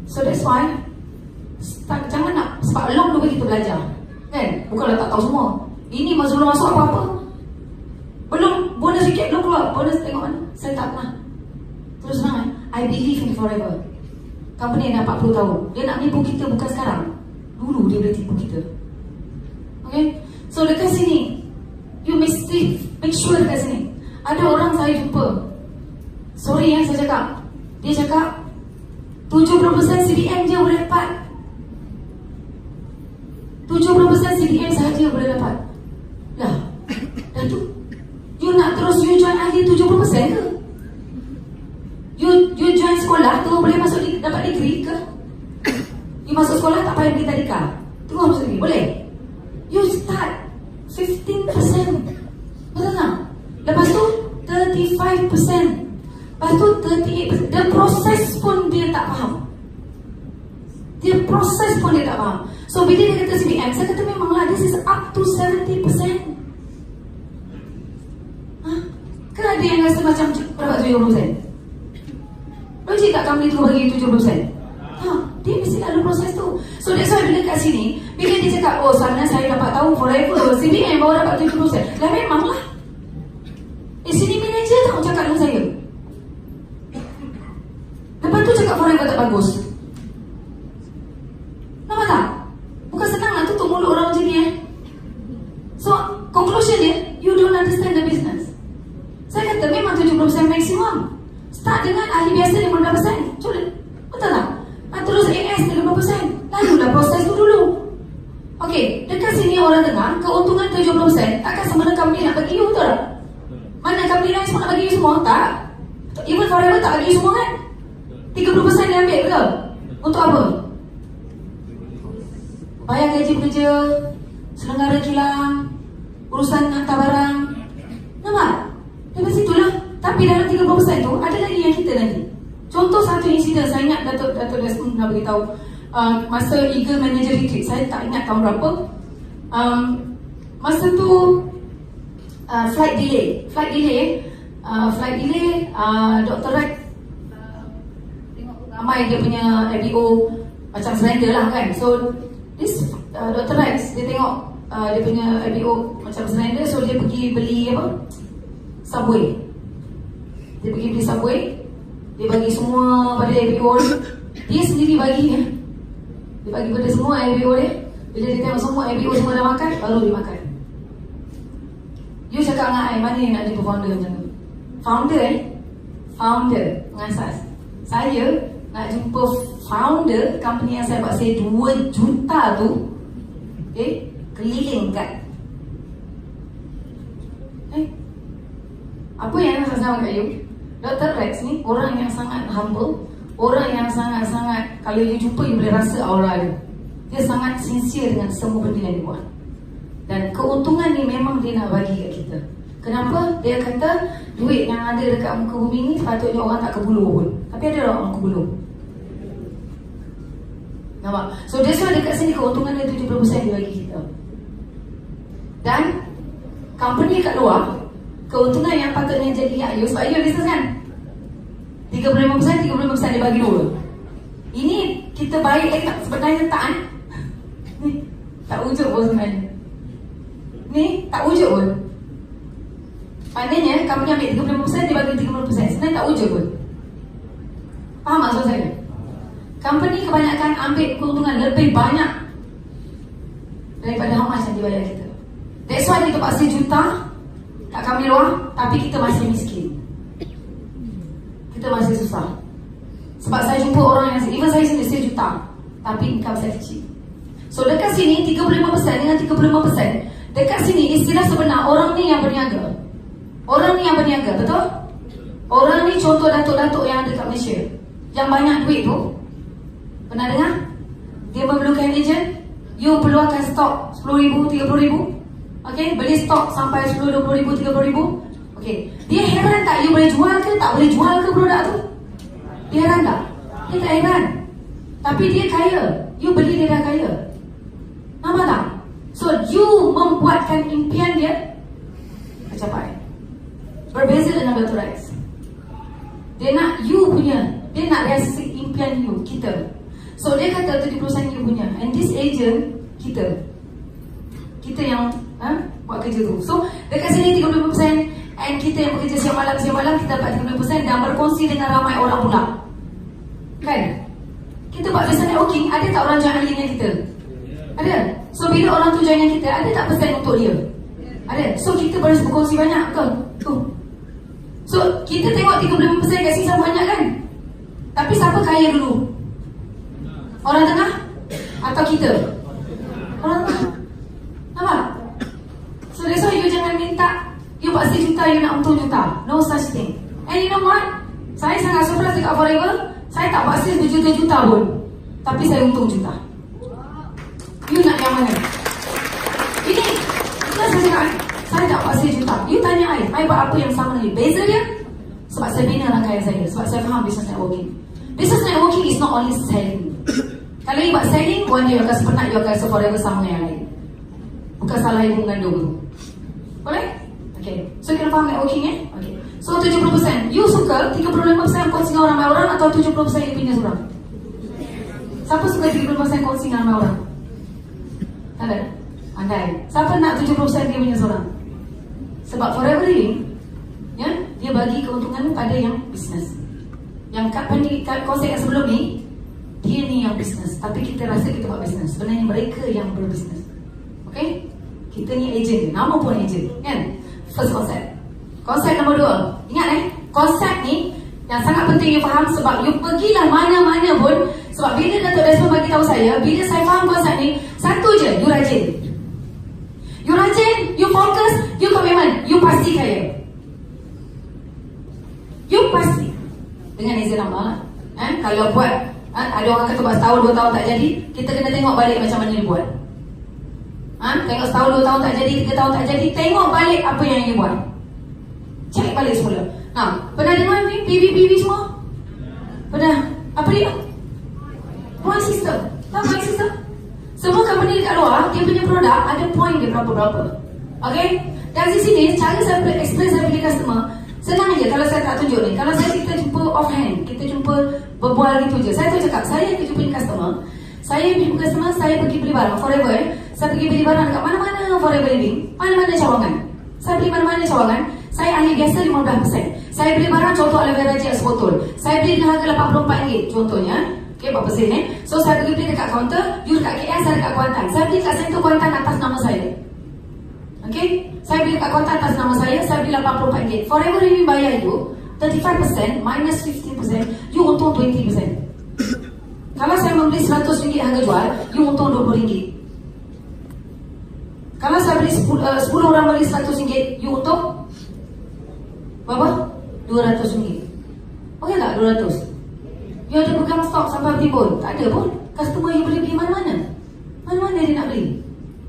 So that's why jangan nak, sebab long dulu kita belajar. Kan? Bukanlah tak tahu semua. Ini belum masuk apa-apa. Belum bonus sikit belum keluar. Bonus tengok mana? Saya tak pernah. Terus terang, I believe in forever. Company dah 40 tahun. Dia nak nipu kita bukan sekarang. Dulu dia boleh tipu kita. Okay? So dekat sini, you mesti make sure dekat sini. Ada orang saya jumpa, sorry saya cakap, dia cakap 70% CDM je boleh dapat. 70% CDM sahaja boleh dapat. Lah, dah tu you nak terus you join ahli 70% ke? You join sekolah tu boleh masuk dapat degree ke? You masuk sekolah tak payah pergi tadika, tunggu masuk degree, boleh? You start 15%, betul tak? Lepas tu 35%, lepas tu 38%. Dan proses pun dia tak faham. Proses pun dia tak faham. So bila dia kata CBM, saya kata memanglah this is up to 70%. Kan ada yang rasa macam berapa 70%? Logik tak company tu bagi 70%? Dia mesti lalu proses tu. So that's why bila kat sini, bila dia cakap, oh sana saya dapat tahu forever CBM baru dapat 70%. Lah memanglah. Sini manager tak cakap dengan saya. Lepas tu cakap forever tak bagus. Nampak tak? Bukan senang nak tutup mulut orang macam ni. So conclusion dia, you don't understand the business. Saya kata memang 70% maksimum. Start dengan ahli biasa 15%. Cuba, betul tak? Terus AS 30%. Lalulah proses tu dulu. Okey, dekat sini orang dengar keuntungan 70%. Takkan semua company nak bagi you, betul tak? Mana company lain semua nak bagi you semua? Tak. Even forever tak bagi you semua kan? 30% dia ambil, betul? Untuk apa? Bayar gaji pekerja, selenggara kilang, urusan hantar barang. Nampak? Dari situlah. Tapi dalam 30% tu ada lagi yang kita lagi. Contoh satu insiden, saya ingat Datuk Desmond pernah beritahu, masa Eagle Manager Retreat, saya tak ingat tahun berapa. Masa tu flight delay, Dr. Rex tengok ramai dia punya LBO macam surrender lah kan. So this Dr. Rex, dia tengok dia punya LBO macam surrender. So dia pergi beli Subway. Dia pergi beli Subway, dia bagi semua pada LBO dia sendiri bagi. Dia bagi pada semua LBO dia. Bila dia tengok semua LBO semua dah makan, baru dia makan. You cakap dengan I, mana yang nak jumpa founder macam tu? Founder mengasas. Saya nak jumpa founder company yang saya buat saya 2 juta tu, keliling kat apa yang saya sama kat you? Dr. Rex ni orang yang sangat humble, orang yang sangat-sangat, kalau you jumpa you boleh rasa aura dia. Dia sangat sincere dengan semua benda yang dia buat. Dan keuntungan ni memang dia nak bagi kat kita. Kenapa? Dia kata duit yang ada dekat muka bumi ni sepatutnya orang tak kebuluh pun. Tapi ada orang kebuluh. Nampak? So that's why dekat sini keuntungan dia 70% dia bagi kita. Dan company kat luar, keuntungan yang patutnya jadi hak you, sebab you business kan 35% dia bagi dua. Ini kita baik sebenarnya tak ni tak wujud pun sebenarnya. Ni tak wujud pun. Maknanya company ambil 30%, dia bagi 30%. Sebenarnya tak wujud pun. Faham maksud saya? Company kebanyakan ambil keuntungan lebih banyak daripada how much yang dibayar kita. That's why kita pasti juta kat kami luar, tapi kita masih miskin. Kita masih susah. Sebab saya jumpa orang yang even saya sendiri saya juta, tapi income saya kecil. So dekat sini 35% dengan 35%. Dekat sini istilah sebenar orang ni yang berniaga. Orang ni yang berniaga, betul? Orang ni contoh datuk-datuk yang ada kat Malaysia, yang banyak duit tu. Pernah dengar? Dia memerlukan ejen, You peluangkan stok 10,000, 30,000. Okay, beli stok sampai 10, 20,000, 30,000. Okay, dia heran tak you boleh jual ke, tak boleh jual ke produk tu? Dia heran tak? Dia tak heran. Tapi dia kaya. You beli dia dah kaya. Nampak tak? So you membuatkan impian dia tercapai. Berbeza dengan Dr. Rex. Dia nak you punya, dia nak realisasi impian you, kita. So dia kata 70% you punya, and this agent kita yang buat kerja tu. So dekat sini 30%, and kita yang bekerja siang malam kita dapat 30% dan berkongsi dengan ramai orang pula. Kan? Kita buat business networking, ada tak orang join dengan kita? Ada. So bila orang tu join dengan kita, ada tak persen untuk dia? Ada. So kita baru berkongsi banyak, betul? Tu. So kita tengok 35% kat sini sama banyak kan? Tapi siapa kaya dulu? Orang tengah? Atau kita? Orang tengah. Nampak? So that's why you jangan minta you buat 1 juta, you nak untung juta. No such thing. And you know what? Saya sangat surprise dekat Forever. Saya tak buat sales berjuta-juta pun, tapi saya untung juta. You nak yang mana? Ini saya cakap, saya tak buat sales juta. You tanya I buat apa yang sama ni? Beza dia sebab saya bina rangkaian saya, sebab saya faham business networking. Business networking is not only selling. Kalau you buat selling, one day you akan sepenat, you akan rasa Forever sama dengan yang lain. Bukan salah ibu mengandung tu. Boleh? Okay, so kita faham networking Okay. So 70%, you suka 35% kongsi dengan ramai orang atau 70% you punya seorang? Siapa suka 30% kongsi dengan ramai orang? Ada? Andai. Siapa nak 70% dia punya seorang? Sebab Forever Living, dia bagi keuntungan pada yang bisnes. Yang konsep yang sebelum ni, dia ni yang bisnes, tapi kita rasa kita buat bisnes. Sebenarnya mereka yang berbisnes. Okay? Kita ni agent, nama pun agent, kan? First concept. Konsep nombor 2. Ingat konsep ni yang sangat penting you faham, sebab you pergilah mana-mana pun. Sebab bila Dato' Desmond bagi tahu saya, bila saya faham konsep ni, satu je, you rajin. You rajin, you fokus, you komitmen, you pasti kaya. You pasti. Dengan izin Allah. Kalau buat, ada orang kata buat setahun, 2 tahun tak jadi, kita kena tengok balik macam mana dia buat. Tengok setahun, 2 tahun tak jadi, 3 tahun tak jadi, tengok balik apa yang dia buat. Cek balik semula. Pernah dengar ni PV semua? Pernah? Apa dia? Point system. Tahu point system? Semua company dekat luar, dia punya produk ada point dia berapa-berapa. Okay? Dan di sini, cara saya explain saya bagi customer, senang je kalau saya tak tunjuk ni. Kalau kita jumpa offhand, kita jumpa berbual gitu je. Saya tu cakap, saya pergi jumpa customer, saya pergi beli barang Forever. Saya pergi beli barang dekat mana-mana Forever Living, mana-mana cawangan. Saya beli mana-mana cawangan. Saya ahli biasa 15%. Saya beli barang contoh aloe vera gel sebotol. Saya beli dengan harga RM84 contohnya. Okay, berapa sen So saya pergi beli dekat kaunter, you dekat KL, saya dekat Kuantan. Saya beli kat Center Kuantan atas nama saya. Okay, saya beli dekat Kuantan atas nama saya beli RM84. Forever Living bayar you 35% minus 15%, you untung 20%. Kalau saya membeli RM100 harga jual, you untung RM20. Kalau saya beli 10 orang beli RM100, you untung berapa? RM200. Okey tak 200? You ada pegang stok sampai bertimbun? Tak ada pun. Customer you boleh beli mana-mana. Mana-mana dia nak beli.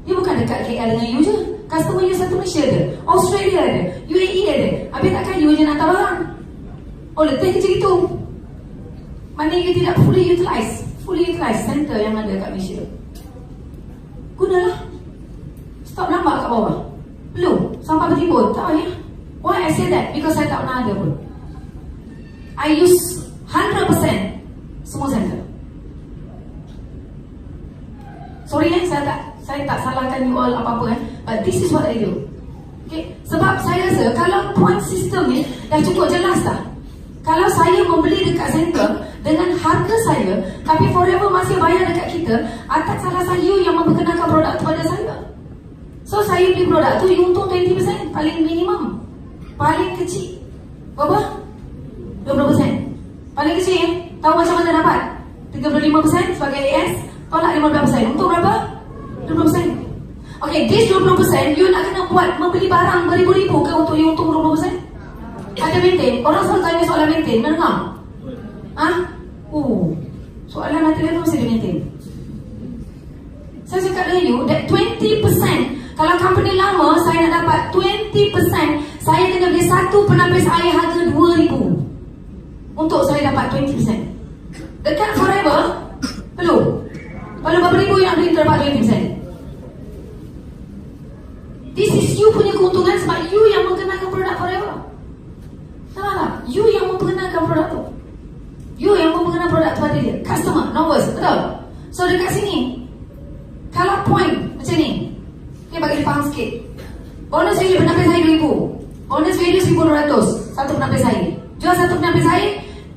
Dia bukan dekat KL dengan you je. Customer you satu Malaysia ada, Australia ada, UAE ada. Habis takkan you je nak hantar barang. Oh, letih kecil itu. Mana you tidak fully utilize center yang ada kat Malaysia. Gunalah. Stok nampak kat bawah? Belum. Sampai bertimbun. Tak payah. Why I say that? Because saya tak pernah ada pun. I use 100% semua center. Sorry saya tak salahkan you all apa-apa but this is what I do. Okay? Sebab saya rasa kalau point system ni dah cukup jelas dah. Kalau saya membeli dekat center dengan harga saya, tapi Forever masih bayar dekat kita, atas salah saya yang memperkenalkan produk kepada saya. So saya beli produk tu, you untung 20%, paling minimum. Paling kecil berapa? 20%. Paling kecil tahu macam mana dapat? 35% sebagai AS, tolak 15%. Untuk berapa? 20%. Okay, this 20% you nak kena buat membeli barang beribu-ribu ke untuk you untung 20%? Ada maintain? Orang selalu tanya soalan maintain, mana dengar? Soalan nanti dia mesti di maintain. Saya cakap dengan you that 20%. Kalau company lama saya nak dapat 20%, saya kena beli satu penapis air harga RM2,000 untuk saya dapat 20%. Dekat Forever perlu berapa ribu yang beli dapat 20%. This is you punya keuntungan sebab you yang mengenalkan produk Forever. Nampak tak? You yang memperkenalkan produk tu. You yang memperkenalkan produk tu pada dia. Customer, no worse, betul? So dekat sini, kalau point macam ni, okay, bagi dia faham sikit. Bonus value penapis air RM2,000. Bonus value RM1,200 satu penapis air. Jual satu penapis air,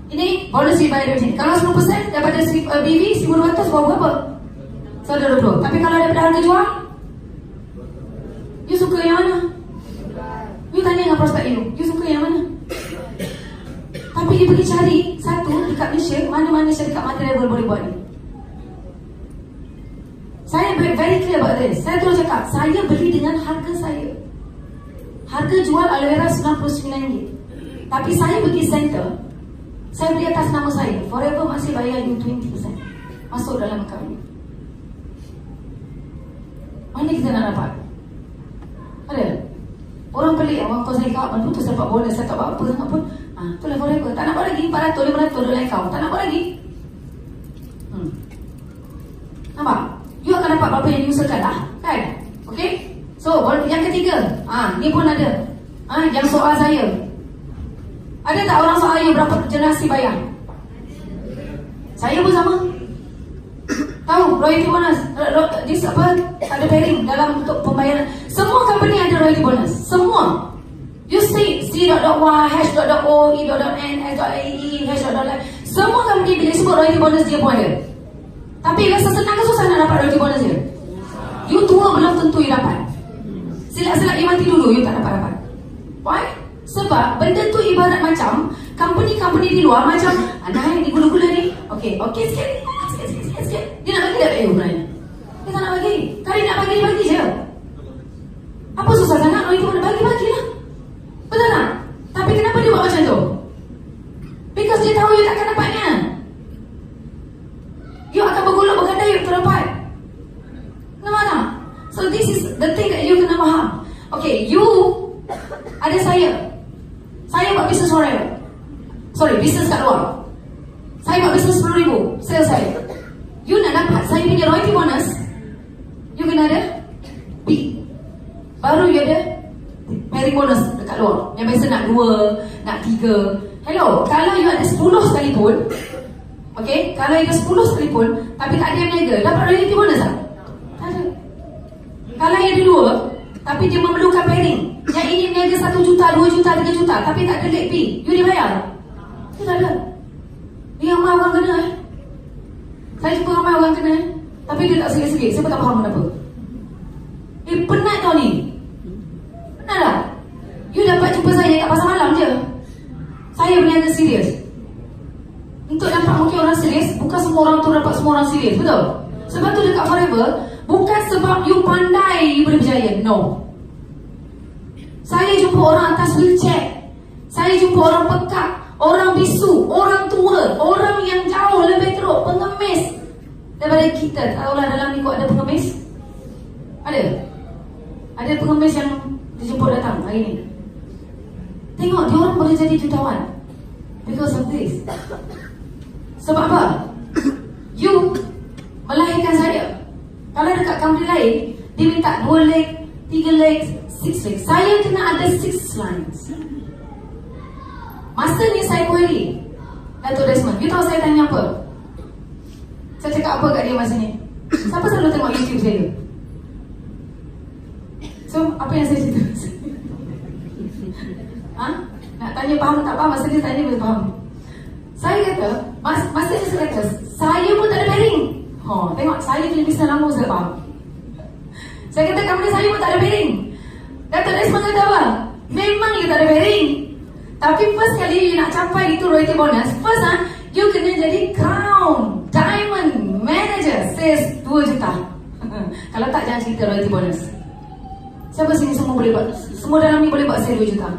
ini bonus dibayar dari sini. Kalau 10% daripada BV RM1,200, bawa berapa? RM120. Tapi kalau daripada harga jual, you suka yang mana? You tanya dengan prospek you suka yang mana? Tapi dia pergi cari satu dekat Malaysia, mana-mana syarikat material boleh buat ni. Saya very clear about this. Saya terus cakap, saya beli dengan harga saya. Harga jual aloe vera RM99. Tapi saya pergi center, saya beli atas nama saya. Forever masih bayar you 20% masuk dalam account. Mana kita nak dapat? Ada? Orang pelik, orang kau saya kau mana tu saya dapat bonus, saya tak buat apa sangat pun. Itulah Forever. Tak nak buat lagi, RM400, RM500 dolar kau. Tak nak buat lagi. Nampak? You akan dapat apa yang you usahakan lah, kan? Okay? So, yang ketiga, ni pun ada. Yang soal saya. Ada tak orang soal you berapa generasi bayar? Saya pun sama. Tahu, royalty bonus. This apa? Ada pairing dalam untuk pembayaran. Semua company ada royalty bonus. Semua. You see C.Y, H.O, E.N, S.A.E, H.L. Semua company bila sebut royalty bonus dia pun ada. Tapi rasa senang ke susah nak dapat royalty bonus dia? You tua belum tentu you dapat. Silap-silap you mati dulu, you tak dapat. Why? Sebab benda tu ibarat macam company-company di luar macam anak ni gula-gula ni. Okay sikit. Dia nak bagi tak sebenarnya? Dia tak nak bagi. Kali nak bagi je. Apa susah sangat royalty bonus? Bagi-bagilah. Betul tak? Tapi kenapa dia buat macam tu? Because dia tahu you takkan dapatnya. You akan bergolak berganda you tak dapat. Nampak tak? So this is the thing that you kena faham. Okay, you ada saya buat bisnes Forever. Sorry, bisnes kat luar. Saya buat bisnes RM10,000 sales saya. You nak dapat saya punya royalty bonus, you kena ada B. Baru you ada pairing bonus dekat luar. Yang biasa nak 2, nak 3. Hello, kalau you ada 10 sekalipun, okay, kalau you ada 10 sekalipun tapi tak ada yang niaga, dapat royalty bonus tak? Tak ada. Kalau you ada 2 tapi dia memerlukan pairing, yang ini niaga 1 juta, 2 juta, 3 juta tapi tak ada late fee, you dibayar? You tak ada. Dia ramai orang kena Saya jumpa ramai orang kena tapi dia tak sikit-sikit. Saya pun tak faham kenapa. Penat tau ni. Penat tak? You dapat jumpa saya kat pasar malam je. Saya berniaga serius. Untuk dapat mungkin orang serius, bukan semua orang tu dapat semua orang serius, betul? Sebab tu dekat Forever, bukan sebab you pandai you boleh berjaya, no. Saya jumpa orang atas wheelchair, saya jumpa orang pekak, orang bisu, orang tua, orang yang jauh lebih teruk, pengemis daripada kita. Tahulah dalam ni kok ada pengemis? Ada pengemis yang dijemput datang hari ni. Tengok, dia orang boleh jadi jutawan because of this. Sebab apa? You melahirkan saya. Kalau dekat company lain, dia minta 2 leg, 3 legs, 6 legs. Saya kena ada 6 lines. Masa ni saya query Dato' Desmond, you tahu saya tanya apa? Saya cakap apa kat dia masa ni? Siapa selalu tengok YouTube saya? So, apa yang saya cerita? Nak tanya faham tak faham? Masa dia tanya boleh faham. Saya kata, masa dia saya kata, saya pun tak ada pairing. Tengok, saya punya bisnes lama saya faham. Saya kata, company saya pun tak ada pairing. Dato' Desmond kata apa? Memang you tak ada pairing. Tapi first kali you nak capai itu royalty bonus, first you kena jadi crown, diamond, manager, sales 2 juta. Kalau tak, jangan cerita royalty bonus. Siapa sini semua boleh buat? Semua dalam ni boleh buat sales 2 juta?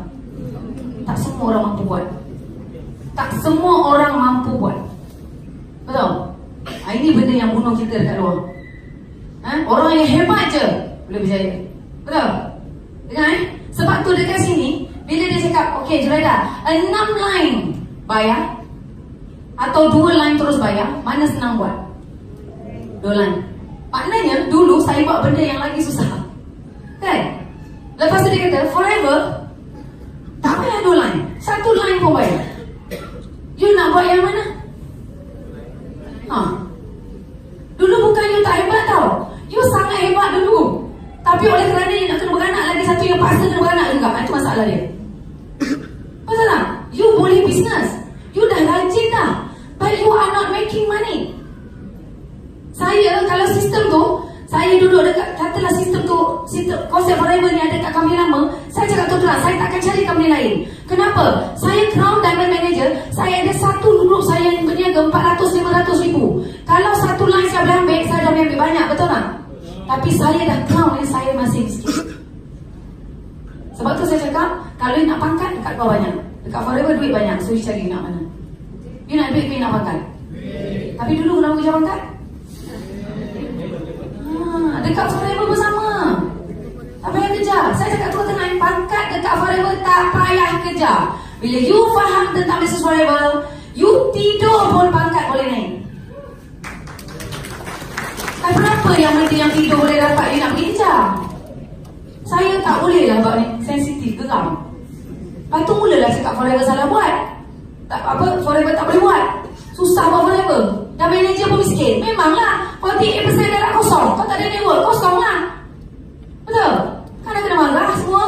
Tak semua orang mampu buat. Tak semua orang mampu buat. Betul? Ini benda yang bunuh kita dekat luar. Orang yang hebat je boleh percaya. Betul? Dengar Sebab tu dekat sini, bila dia cakap, okay Zuraida, 6 line bayar atau 2 line terus bayar, mana senang buat? 2 line. Maknanya dulu saya buat benda yang lagi susah, kan? Lepas tu dia kata forever tak payah 2 line, 1 line pun bayar. You nak buat yang mana? Dulu bukan you tak hebat tau, you sangat hebat dulu. Tapi oleh kerana you nak kena beranak lagi satu yang paksa kena beranak juga, itu masalah dia. Betul tak? You boleh business, you dah rajin dah, but you are not making money. Saya kalau sistem tu, saya duduk dekat, katalah sistem tu, sistem konsep forever ni ada kat company lama, saya cakap tu terang, saya takkan cari company lain. Kenapa? Saya Crown Diamond Manager, saya ada satu group saya yang berniaga 400-500 ribu. Kalau satu line saya boleh ambil, saya dah boleh ambil banyak, betul tak? Tapi saya dah Crown ni, saya masih miskin. Sebab tu saya cakap, kalau you nak pangkat, dekat bawah banyak. Dekat forever duit banyak, so you cari nak mana. You nak duit, you nak pangkat. Tapi dulu kenapa kerja pangkat? Dekat forever bersama, tak payah kejar. Saya cakap tu tengah pangkat dekat forever tak payah kejar. Bila you faham tentang bisnes forever, you tidur pun pangkat boleh naik. Kenapa yang mereka yang tidur boleh dapat, you nak pergi kejar? Saya tak boleh lah buat ni, sensitif, geram. Lepas tu mulalah cakap forever salah buat. Tak apa, forever tak boleh buat. Susah buat forever. Dan manager pun miskin. Memanglah 48% darab kosong. Kau tak ada network, kosong lah. Betul? Kan kena marah semua.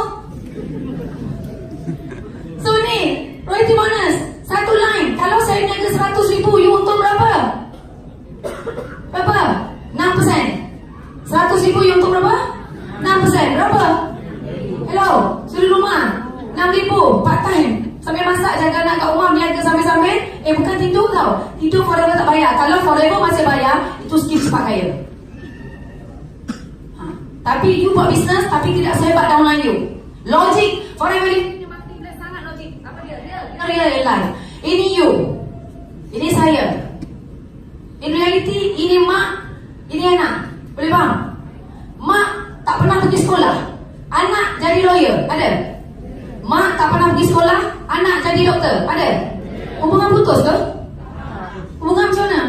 So ni, royalty bonus, satu line. Kalau saya niaga 100 ribu, you untung berapa? Berapa? 6%. 100 ribu, you untung berapa? 6%. Berapa? Hello, suri rumah 6 ribu, part time. Sambil masak, jaga anak kat rumah, niaga sambil-sambil. Bukan tidur tau. Tidur forever tak bayar. Kalau forever masih bayar, itu skip cepat kaya. Tapi you buat bisnes, tapi tidak sehebat downline you. Logik, forever ni marketing plan sangat logik. Apa dia? Dia real life. Ini you, ini saya. In reality, ini mak, ini anak. Boleh faham? Mak tak pernah pergi sekolah, anak jadi lawyer. Ada? Mak tak pernah pergi sekolah, anak jadi doktor. Ada? Hubungan putus ke? Hubungan macam mana?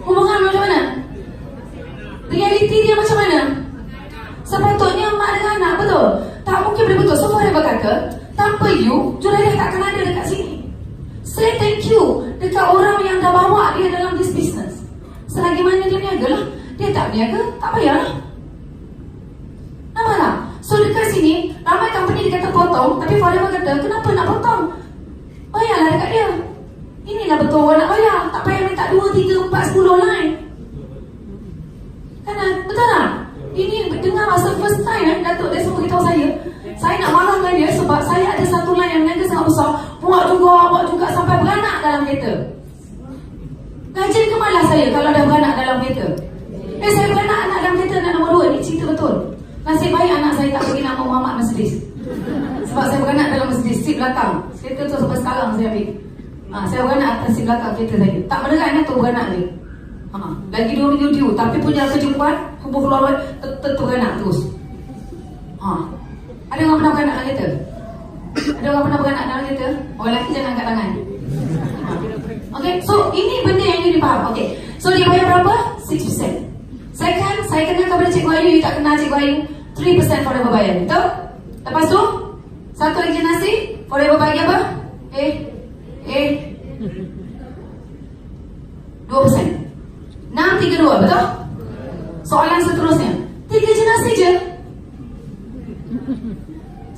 Hubungan macam mana? Realiti dia macam mana? Sepatutnya mak dengan anak, betul? Tak mungkin boleh putus. So forever kata, tanpa you, Zuraida takkan ada dekat sini. Say thank you dekat orang yang dah bawa dia dalam this business. Selagi mana dia niaga lah. Dia tak niaga, tak payahlah. Nampak tak? So dekat sini, ramai company dia kata potong, tapi forever kata, kenapa nak potong? Bayarlah dekat dia. Inilah betul orang nak bayar. Tak payah minta 2, 3, 4, 10 line. Kan? Betul tak? Ini dengar masa first time Datuk Desmond beritahu saya nak marah dengan dia sebab saya ada satu line yang niaga sangat besar. Buat juga sampai beranak dalam kereta. Gaji ke malas saya kalau dah beranak dalam kereta. Saya beranak anak dalam kereta, anak nombor 2. Ini cerita betul. Nasib baik anak saya tak bagi nama Muhammad Mercedes. Sebab saya beranak dalam Mercedes, seat belakang. Kereta tu sampai sekarang saya ambil. Saya beranak atas seat belakang kereta saya. Tak menerai anak tu beranak dia. Lagi 2 minggu due. Tapi punya kejumpaan, hubung keluar tetap beranak terus. Ada orang pernah beranak dalam kereta? Ada orang pernah beranak dalam kereta? Orang lelaki jangan angkat tangan. Okay, so ini benda yang you dipaham. Okay, so dia bayar berapa? 6%. Second, saya kenal kepada Cikgu Ayu, you tak kenal Cikgu Ayu, 3% forever bayar, betul? Lepas tu, satu lagi nasi, forever bagi apa? 2%. 632, betul? Soalan seterusnya, 3 jenasi je.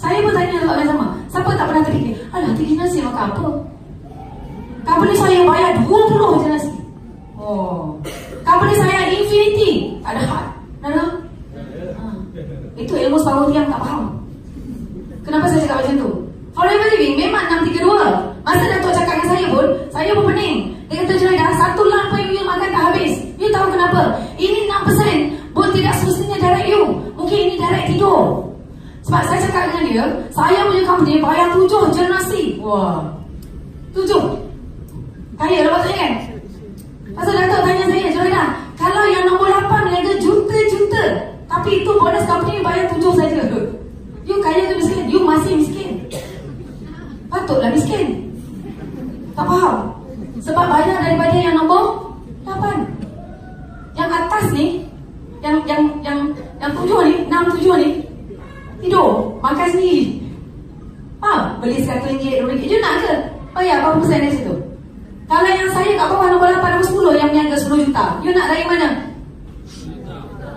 Saya pun tanya soalan yang sama. Siapa tak pernah terfikir, alah 3 jenasi makan apa? Company saya bayar 20 jenasi. Company saya infinity, tak ada had. Itu ilmu separuh yang tak faham. Kenapa saya cakap macam tu? Forever living memang 632. Masa Datuk cakap dengan saya pun pening. Dia kata, Zuraida, satu lamp pun you makan tak habis. You tahu kenapa? Ini 6% pun tidak semestinya direct you. Mungkin ini direct tidur. Sebab saya cakap dengan dia, saya punya company bayar 7 je nasi. 7. Kaya lah maksudnya kan? Pasal Datuk tanya saya, Zuraida, Kalau yang nombor 8 meniaga juta-juta, tapi itu bonus company bayar 7 saja. You kaya ke miskin? You masih miskin. Patutlah miskin. Tak faham? Sebab banyak daripada yang nombor 8. Yang atas ni, yang 7 ni, 6-7 ni, tidur, makan sendiri. Beli RM100, RM2. You nak ke? Bayar berapa persen dari situ? Kalau yang saya kat bawah nombor 8, nombor 10 yang meniaga 10 juta, you nak dari mana?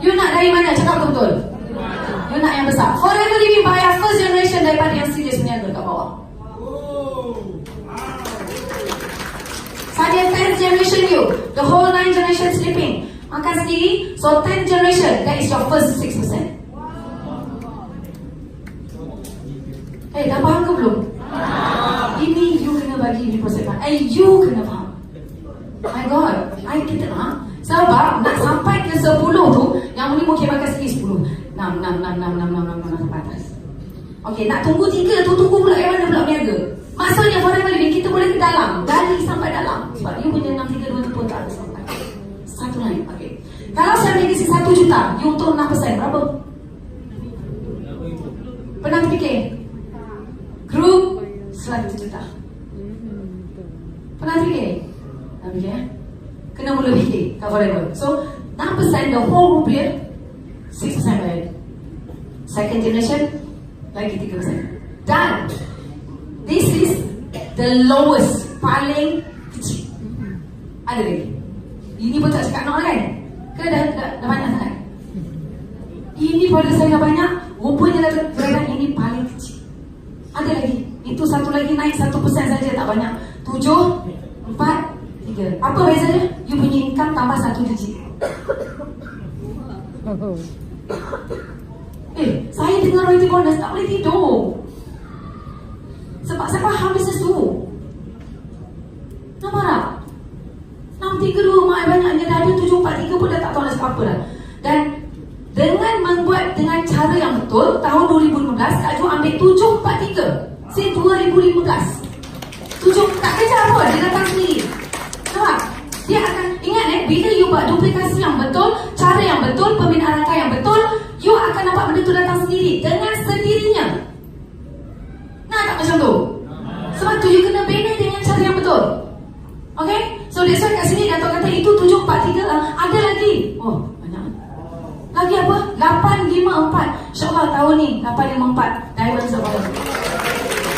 You nak dari mana? Cakap betul-betul. You nak yang besar. Forever Living bayar first generation daripada yang serius meniaga kat bawah. Saya 10th generation you. The whole 9 generation sleeping. Makan sendiri. So 10th generation, that is your first 6%. Dah faham ke belum? Ini you kena bagi ni proses. You kena faham. My God, kita sebab nak sampai ke 10 tu, yang ni mungkin makan sikit 10. 6 sampai atas. Okey, nak tunggu 3 tu, tunggu pula yang mana pula berniaga. Maksudnya forever living, kita boleh ke dalam, gali sampai dalam. Sebab you punya 632 tu pun tak ada sampai. Satu lain, okey. Kalau saya bagi 1 juta, you untung 6%, berapa? Pernah fikir? Group 100 juta. Pernah fikir? Tak fikir? Kena mula fikir kat forever. So 6% the whole group dia, 6% bayar. Second generation lagi 3%. Dan this is the lowest, paling kecil. Ada lagi. Ini pun tak cakap nak kan? Ke dah banyak sangat? Ini pada saya dah banyak. Rupanya dah ini paling kecil. Ada lagi. Itu satu lagi naik 1% saja, tak banyak. 7, 4, 3. Apa bezanya? You punya income tambah 1 digit. Saya dengar royalty bonus tak boleh tidur. Sebab saya faham bisnes tu. Nampak tak? 632 mak banyaknya dah ada, 743 pun dah tak tahu nak cakap apa dah. Dan dengan membuat dengan cara yang betul, tahun 2015 Kak Jo ambil 743 since 2015. 7 tak kerja pun, dia datang sendiri. Nampak? Dia akan ingat bila you buat duplikasi yang betul, cara yang betul, pembinaan rangka yang betul, you akan nampak benda tu datang sendiri dengan sendirinya. Nah, tak macam tu. Sebab tu you kena bina dengan cara yang betul. Okay? So that's why kat sini Dato' kata itu 743 ada lagi. Oh, banyak. Lagi apa? 854. InsyaAllah tahun ni 854 Diamond Survivor.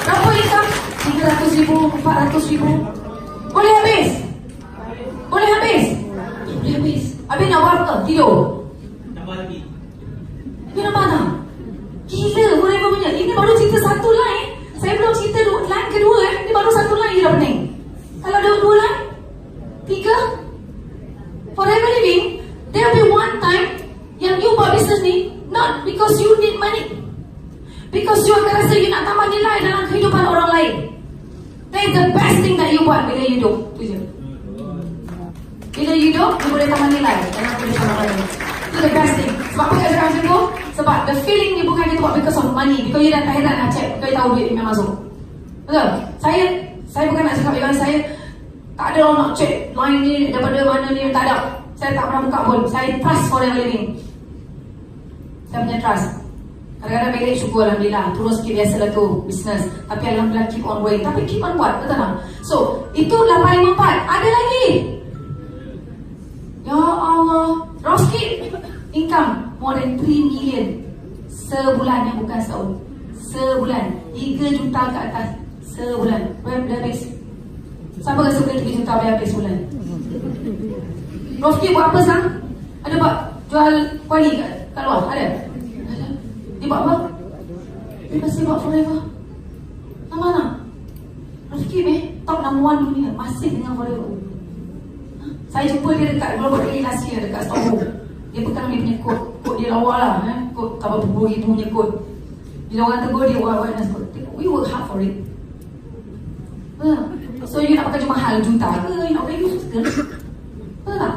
Berapa income? 300,000, 400,000. Boleh habis? Boleh habis? Boleh habis. Habis nak buat apa? Tidur? Tambah lagi. Ini nampak tak? Gila, forever punya. Ini baru cerita satu line. Saya belum cerita line kedua. Ini baru satu line you dah pening. Kalau ada 2 line, 3. Forever living, there will be one time yang you buat business ni not because you need money, because you akan rasa you nak tambah nilai dalam kehidupan orang lain. That is the best thing that you buat bila you hidup. Itu je. Bila you hidup, you boleh tambah nilai dalam kehidupan orang lain. Itu the best thing. Sebab apa saya cakap macam tu? Sebab the feeling ni bukan kita buat because of money, because you dah tak heran nak check, because you tahu duit memang masuk. Betul? Saya bukan nak cakap yang saya tak ada orang nak check line ni daripada mana ni, tak ada. Saya tak pernah buka pun. Saya trust forever living. Saya punya trust. Kadang-kadang balik syukur Alhamdulillah, turun sikit biasalah tu business. Tapi Alhamdulillah keep on going. Tapi keep on buat, betul tak? So, itu 854. Ada lagi. Ya Allah. Roski income more than 3 million sebulan, yang bukan setahun. Sebulan 3 juta ke atas sebulan. Dah habis. Siapa rasa boleh 3 juta habis sebulan? Roski buat apa sekarang? Ada buat jual kuali kat luar? Ada? Dia buat apa? Dia masih buat forever. Nama tak? Roski top number 1 dunia. Masih dengan forever. Saya jumpa dia dekat Global Daily last year, dekat Stockholm. Dia pegang dia punya kod dia lawa lah, kod tak berapa ribu punya kod. Bila orang tegur dia, why we work hard for it. So you nak pakai cuma mahal juta ke, you nak pakai juta ke? Betul tak?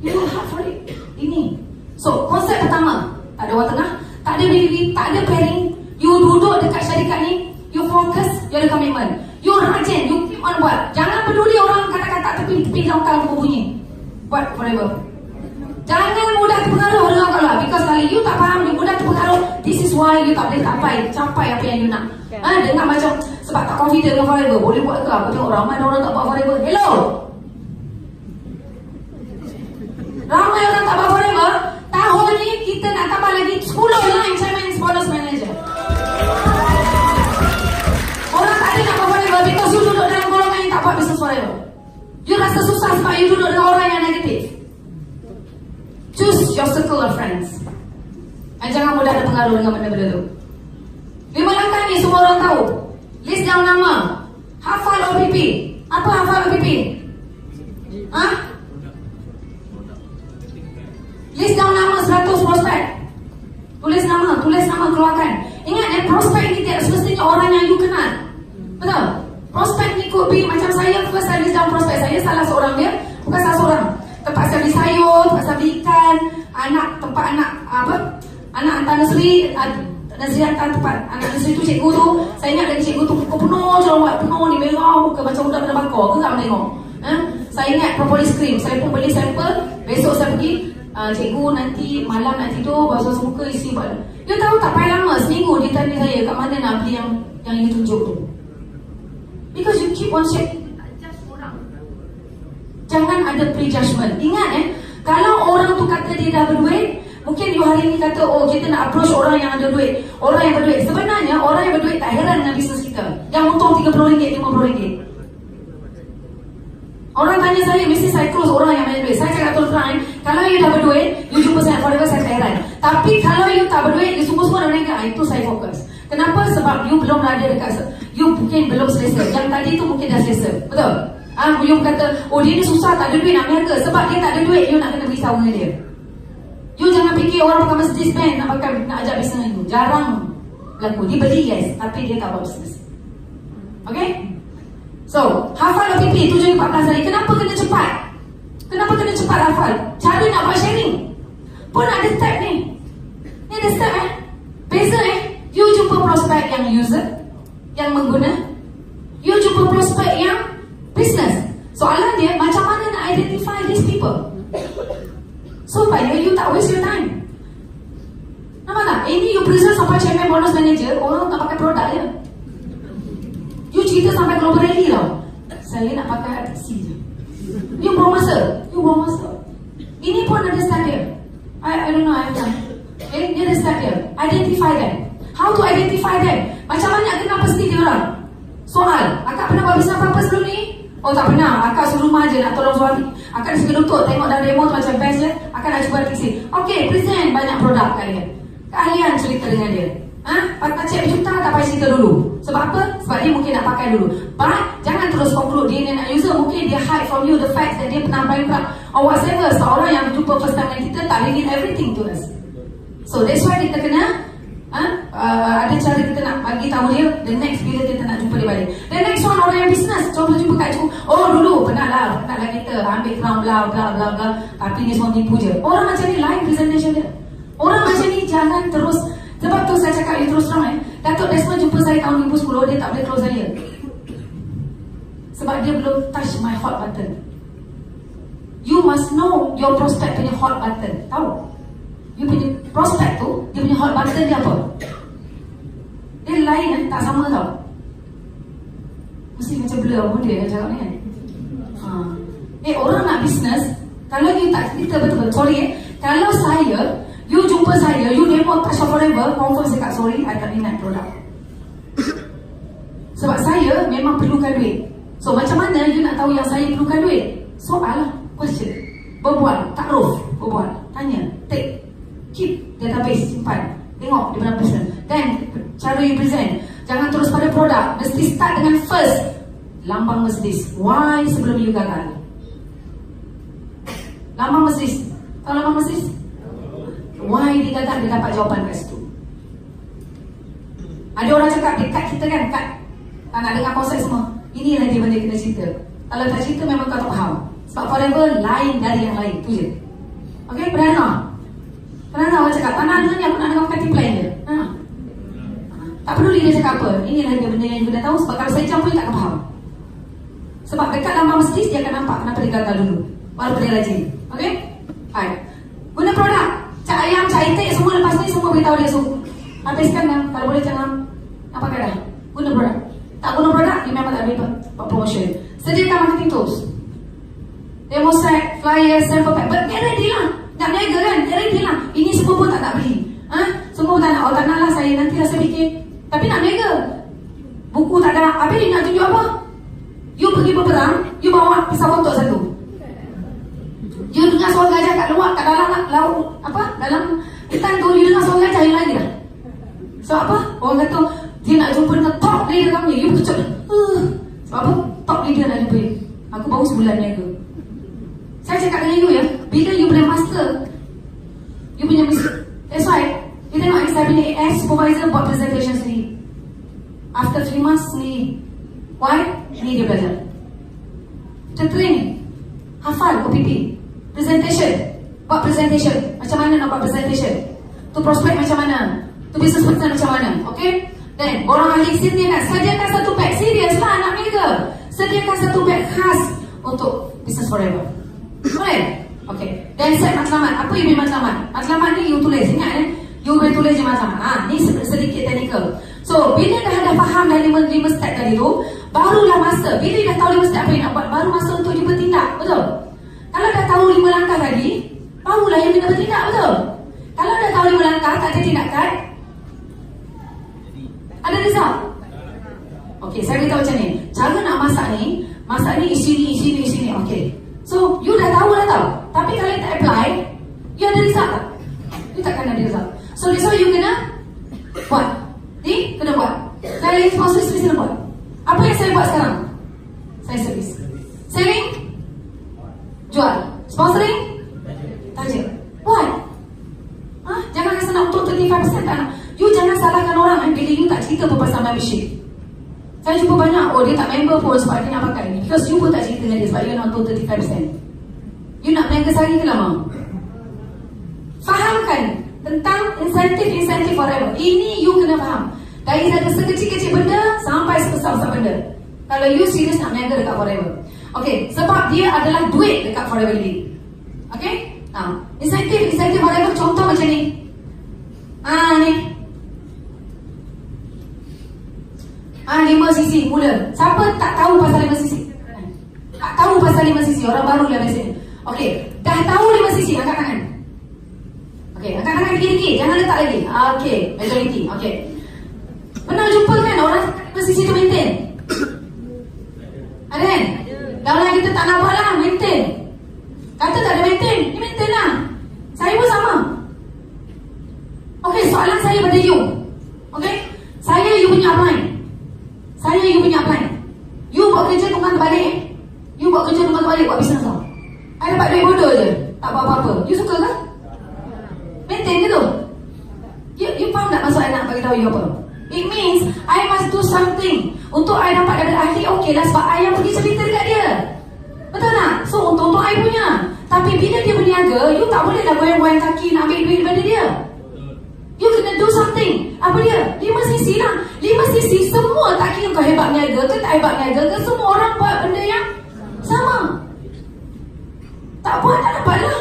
You work hard for it. Ini. So konsep pertama, tak ada orang tengah, tak ada delivery, tak ada pairing. You duduk dekat syarikat ni, you fokus, you ada komitmen. You rajin, you keep on buat. Jangan peduli orang kata-kata tepi jangkau aku bunyi. Buat forever. Jangan mudah terpengaruh dengan kalau because kalau you tak faham, you mudah terpengaruh. This is why you tak boleh capai apa yang you nak. Dengar macam sebab tak confident dengan forever, boleh buat ke? Aku tengok ramai orang tak buat forever. Hello. Ramai orang tak buat forever. Tahun ni kita nak tambah lagi 10 line chairman and bonus manager. Orang tak ada nak buat forever because you duduk dalam golongan yang tak buat business forever. You rasa susah sebab you duduk dengan orang yang negatif. Choose your circle of friends. Jangan mudah terpengaruh dengan benda-benda tu. 5 langkah ni semua orang tahu. List down nama. Hafal OPP. Apa hafal OPP? List down nama 100 prospek. Tulis nama keluarkan. Ingat prospek ni tidak semestinya orang yang you kenal. Betul? Prospek ni could be macam saya. First I list down prospek. Saya salah seorang dia. Bukan salah seorang. Tempat saya beli sayur, tempat saya beli ikan, tempat anak hantar nursery, nursery hantar tempat anak nursery tu cikgu tu. Saya ingat lagi cikgu tu muka penuh jerawat, penuh ni merah muka macam budak kena bakar ke tak tengok. Saya ingat propolis cream, saya pun beli sampel. Besok saya pergi, cikgu nanti malam nak tidur basuh muka isi buat. Dia tahu tak payah lama, seminggu dia tanya saya kat mana nak beli yang ini tunjuk tu. Because you keep on checking. Jangan ada prejudgment. Ingat kalau orang tu kata dia dah berduit, mungkin you hari ni kata, oh kita nak approach orang yang ada duit, orang yang berduit. Sebenarnya orang yang berduit tak heran dengan bisnes kita yang untung RM30, RM50. Orang tanya saya, mesti saya close orang yang banyak duit. Saya cakap terus terang, kalau you dah berduit, you jumpa saya forever, saya tak heran. Tapi kalau you tak berduit, you semua dah meninggal, itu saya fokus. Kenapa? Sebab you belum berada dekat, you mungkin belum selesa. Yang tadi tu mungkin dah selesa. Betul? You kata, oh dia ni susah, tak ada duit nak berniaga. Sebab dia tak ada duit, you nak kena beritahu dengan dia. You jangan fikir orang pakai Mercedes Benz nak ajak bisnes you. Jarang berlaku. Dia beli guys, tapi dia tak buat bisnes. Okay? So, hafal OPP 7-14 hari. Kenapa kena cepat? Kenapa kena cepat hafal? Cara nak buat sharing pun ada step ni. Ni ada step Beza you jumpa prospek yang user, yang mengguna. You jumpa prospek yang business. Soalan dia macam mana nak identify these people supaya you tak waste your time. Nampak tak? Ini you present sampai chairman bonus manager, orang tak pakai produk je. You cerita sampai global rally tau. Saya nak pakai taxi je. You buang masa. Ini pun ada step dia. I don't know, I have done. Dia ada step dia. Identify them. How to identify them? Macam mana kenal pasti dia orang? Soal, akak pernah buat bisnes apa-apa sebelum ni? Oh tak pernah, akak suruh rumah je nak tolong suami. Akak dah suka lutut, tengok dalam demo tu macam best je. Akak nak cuba fixin. Okay, present banyak produk kalian. Kalian cerita dengan dia. Pakai cek berjuta tak payah cerita dulu. Sebab apa? Sebab dia mungkin nak pakai dulu. But jangan terus conclude dia nak user. Mungkin dia hide from you the fact that dia pernah bankrupt or whatever. Seorang yang jumpa first time dengan kita tak reveal everything to us. So that's why kita kena ada cara kita nak bagi tahu dia the next bila kita nak jumpa dia balik. The next one orang yang business. Contoh jumpa kat cikgu. Oh dulu penatlah kita ambil crown bla bla bla bla. Tapi ni semua tipu je. Orang macam ni live presentation dia. Orang macam ni jangan terus. Sebab tu saya cakap terus terang Datuk Desmond jumpa saya tahun 2010, dia tak boleh close saya. Sebab dia belum touch my hot button. You must know your prospect punya hot button. Tahu? You punya prospect tu, dia punya hot button dia apa? Dia lain tak sama tau. Mesti macam blur pun dia cakap ni kan. Orang nak business, kalau you tak cerita betul-betul, sorry kalau you jumpa saya, you demo touch forever, confirm saya kat sorry, I tak minat produk. Sebab saya memang perlukan duit. So macam mana you nak tahu yang saya perlukan duit? Soal, question, berbual, takruf, berbual, tanya, take, keep database, simpan, tengok dia pernah present. Then, cara you present, jangan terus pada produk, mesti start dengan first lambang Mercedes. Why sebelum you gagal? Lambang Mercedes. Tahu lambang Mercedes? Why dia gagal, dia dapat jawapan kat situ. Ada orang cakap dekat kita kan, kat tak nak dengar konsep semua. Ini lagi benda kita cerita. Kalau tak cerita memang kau tak faham. Sebab forever lain dari yang lain. Tu je. Okay, pernah orang cakap tak nak dengar ni, aku nak dengar kata plan je. Tak perlu dia cakap apa. Ini lagi benda yang you dah tahu. Sebab kalau saya jam pun tak akan faham. Sebab dekat lambang Mercedes dia akan nampak kenapa dia gagal dulu. Walaupun dia rajin. Okay? Alright. Guna produk. Cak ayam, cak itik, semua lepas ni semua beritahu dia. So, habiskan kan. Kalau boleh jangan apa kata. Guna produk. Tak guna produk, dia memang tak boleh buat promotion. Sediakan marketing tools. Demo set, flyer, sample pack. But get ready lah. Nak berniaga kan? Get ready lah. Ini semua pun tak nak beli. Semua pun tak nak. Oh tak nak lah saya. Nantilah saya fikir. Tapi nak berniaga. Buku tak ada. Habis dia nak tunjuk apa? You pergi berperang, you bawa pisau kotak satu. You dengar suara gajah kat luar, kat dalam laut, apa? Dalam hutan tu, you dengar suara gajah yang lagi dah. So apa? Orang kata, dia nak jumpa dengan top leader kami. You kecil. Sebab apa? Top leader nak jumpa. Aku baru sebulan niaga. Saya cakap dengan you ya, bila you boleh master, you punya mistake. That's why, kita tengok saya punya AS supervisor buat presentation sendiri. After 3 months sendiri. Why? Ini dia belajar. Kita training. Hafal OPP. Presentation. Buat presentation. Macam mana nak buat presentation? Tu prospek macam mana? Tu business partner macam mana? Okay? Then, orang ahli sediakan. Sediakan satu bag. Serius lah anak mereka. Sediakan satu bag khas untuk business forever. Boleh? Okay. Then set matlamat. Apa yang matlamat? Matlamat ni you tulis. Ingat you boleh tulis je matlamat. Ni sedikit technical. So, bila dah faham dah 5 step tadi tu, barulah masa. Bila dah tahu 5 step apa yang nak buat, baru masa untuk dia bertindak. Betul? Kalau dah tahu 5 langkah tadi, barulah yang kena bertindak. Betul? Kalau dah tahu 5 langkah, tak ada tindakan, ada result. Okay, saya beritahu macam ni. Cara nak masak ni isi ni. Okay. So, you dah tahu. Tapi kalau you tak apply, you ada result tak? You takkan ada result. So, that's why you kena buat. Kena buat. Saya sponsor servis kena buat. Apa yang saya buat sekarang? Saya servis. Selling? Jual. Sponsoring? Tajir. Buat. Jangan rasa nak untuk 35% tak nak. You jangan salahkan orang bila you tak cerita pun pasal membership. Saya jumpa banyak, dia tak member pun sebab dia nak pakai ni. Because you pun tak cerita dengan dia sebab you nak untuk 35%. You nak berniaga sehari ke lama? Fahamkan tentang insentif forever. Ini you kena faham. Dari sekecil-kecil benda sampai sebesar-besar benda. Kalau you serius nak berniaga dekat forever. Okay, sebab dia adalah duit dekat forever living. Okay? Insentif forever contoh macam ni. Ni. 5cc mula. Siapa tak tahu pasal 5cc? Tak tahu pasal 5cc. Orang baru lah biasanya. Okay, dah tahu 5cc, angkat tangan. Okay, angkat tangan dikit-dikit. Jangan letak lagi. Okay, majority. Okay. Pernah jumpa kan orang 5cc tu maintain? Ada kan? Kalau kita tak nak buat lah, maintain. Kata tak ada maintain, ni maintain lah. Saya pun sama. Okay, soalan saya pada you. Okay, saya you punya upline. You buat kerja tunggang terbalik. You buat kerja tunggang terbalik, buat bisnes tau. I dapat duit bodoh je, tak buat apa-apa. You suka ke? Maintain ke tu? You faham tak maksud I nak bagi tahu you apa? It means I must do something untuk I dapat daripada ahli. Okay lah, sebab I yang pergi cerita dekat dia. Betul tak? So untuk I punya. Tapi bila dia berniaga, you tak boleh lah goyang-goyang kaki nak ambil duit daripada dia. You kena do something. Apa dia? 5cc lah. 5cc semua, tak kira kau hebat niaga ke tak hebat niaga ke, semua orang buat benda yang sama. Tak buat tak dapat lah.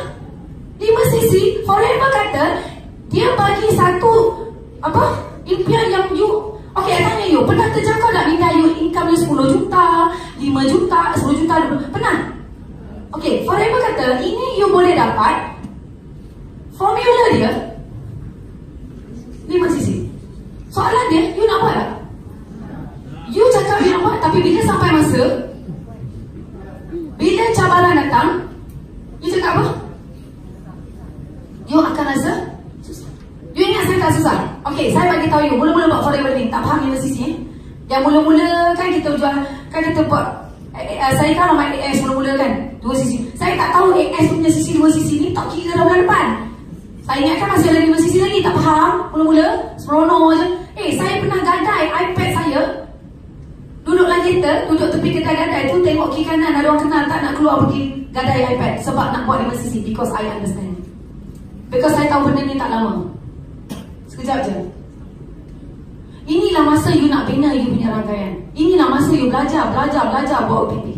5cc forever kata dia bagi satu impian yang you. Okay, I tanya you, pernah terjangkau tak minta you income you 10 juta, 5 juta, 10 juta, 20? Pernah? Okay, forever kata ini you boleh dapat. Formula dia 5cc. Soalan dia, you nak buat tak? You cakap you nak buat, tapi bila sampai masa, bila cabaran datang, you cakap apa? You akan rasa susah. You ingat saya tak susah? Okay, saya bagi tahu you, mula-mula buat forever ni, tak faham 5cc. Yang mula-mula kan kita jual, kan kita buat, saya kan nama AS mula-mula kan, 2cc. Saya tak tahu AS punya cc 2cc ni, tak kira dah bulan depan. Saya ingatkan masih ada 5cc lagi, tak faham. Mula-mula, seronok je. Saya pernah gadai iPad saya. Duduk dalam kereta, duduk tepi kedai gadai tu, tengok kiri kanan, ada orang kenal tak nak keluar pergi gadai iPad. Sebab nak buat 5cc, because I understand. Because saya tahu benda ni tak lama. Sekejap je. Inilah masa you nak bina you punya rangkaian. Inilah masa you belajar buat OPP.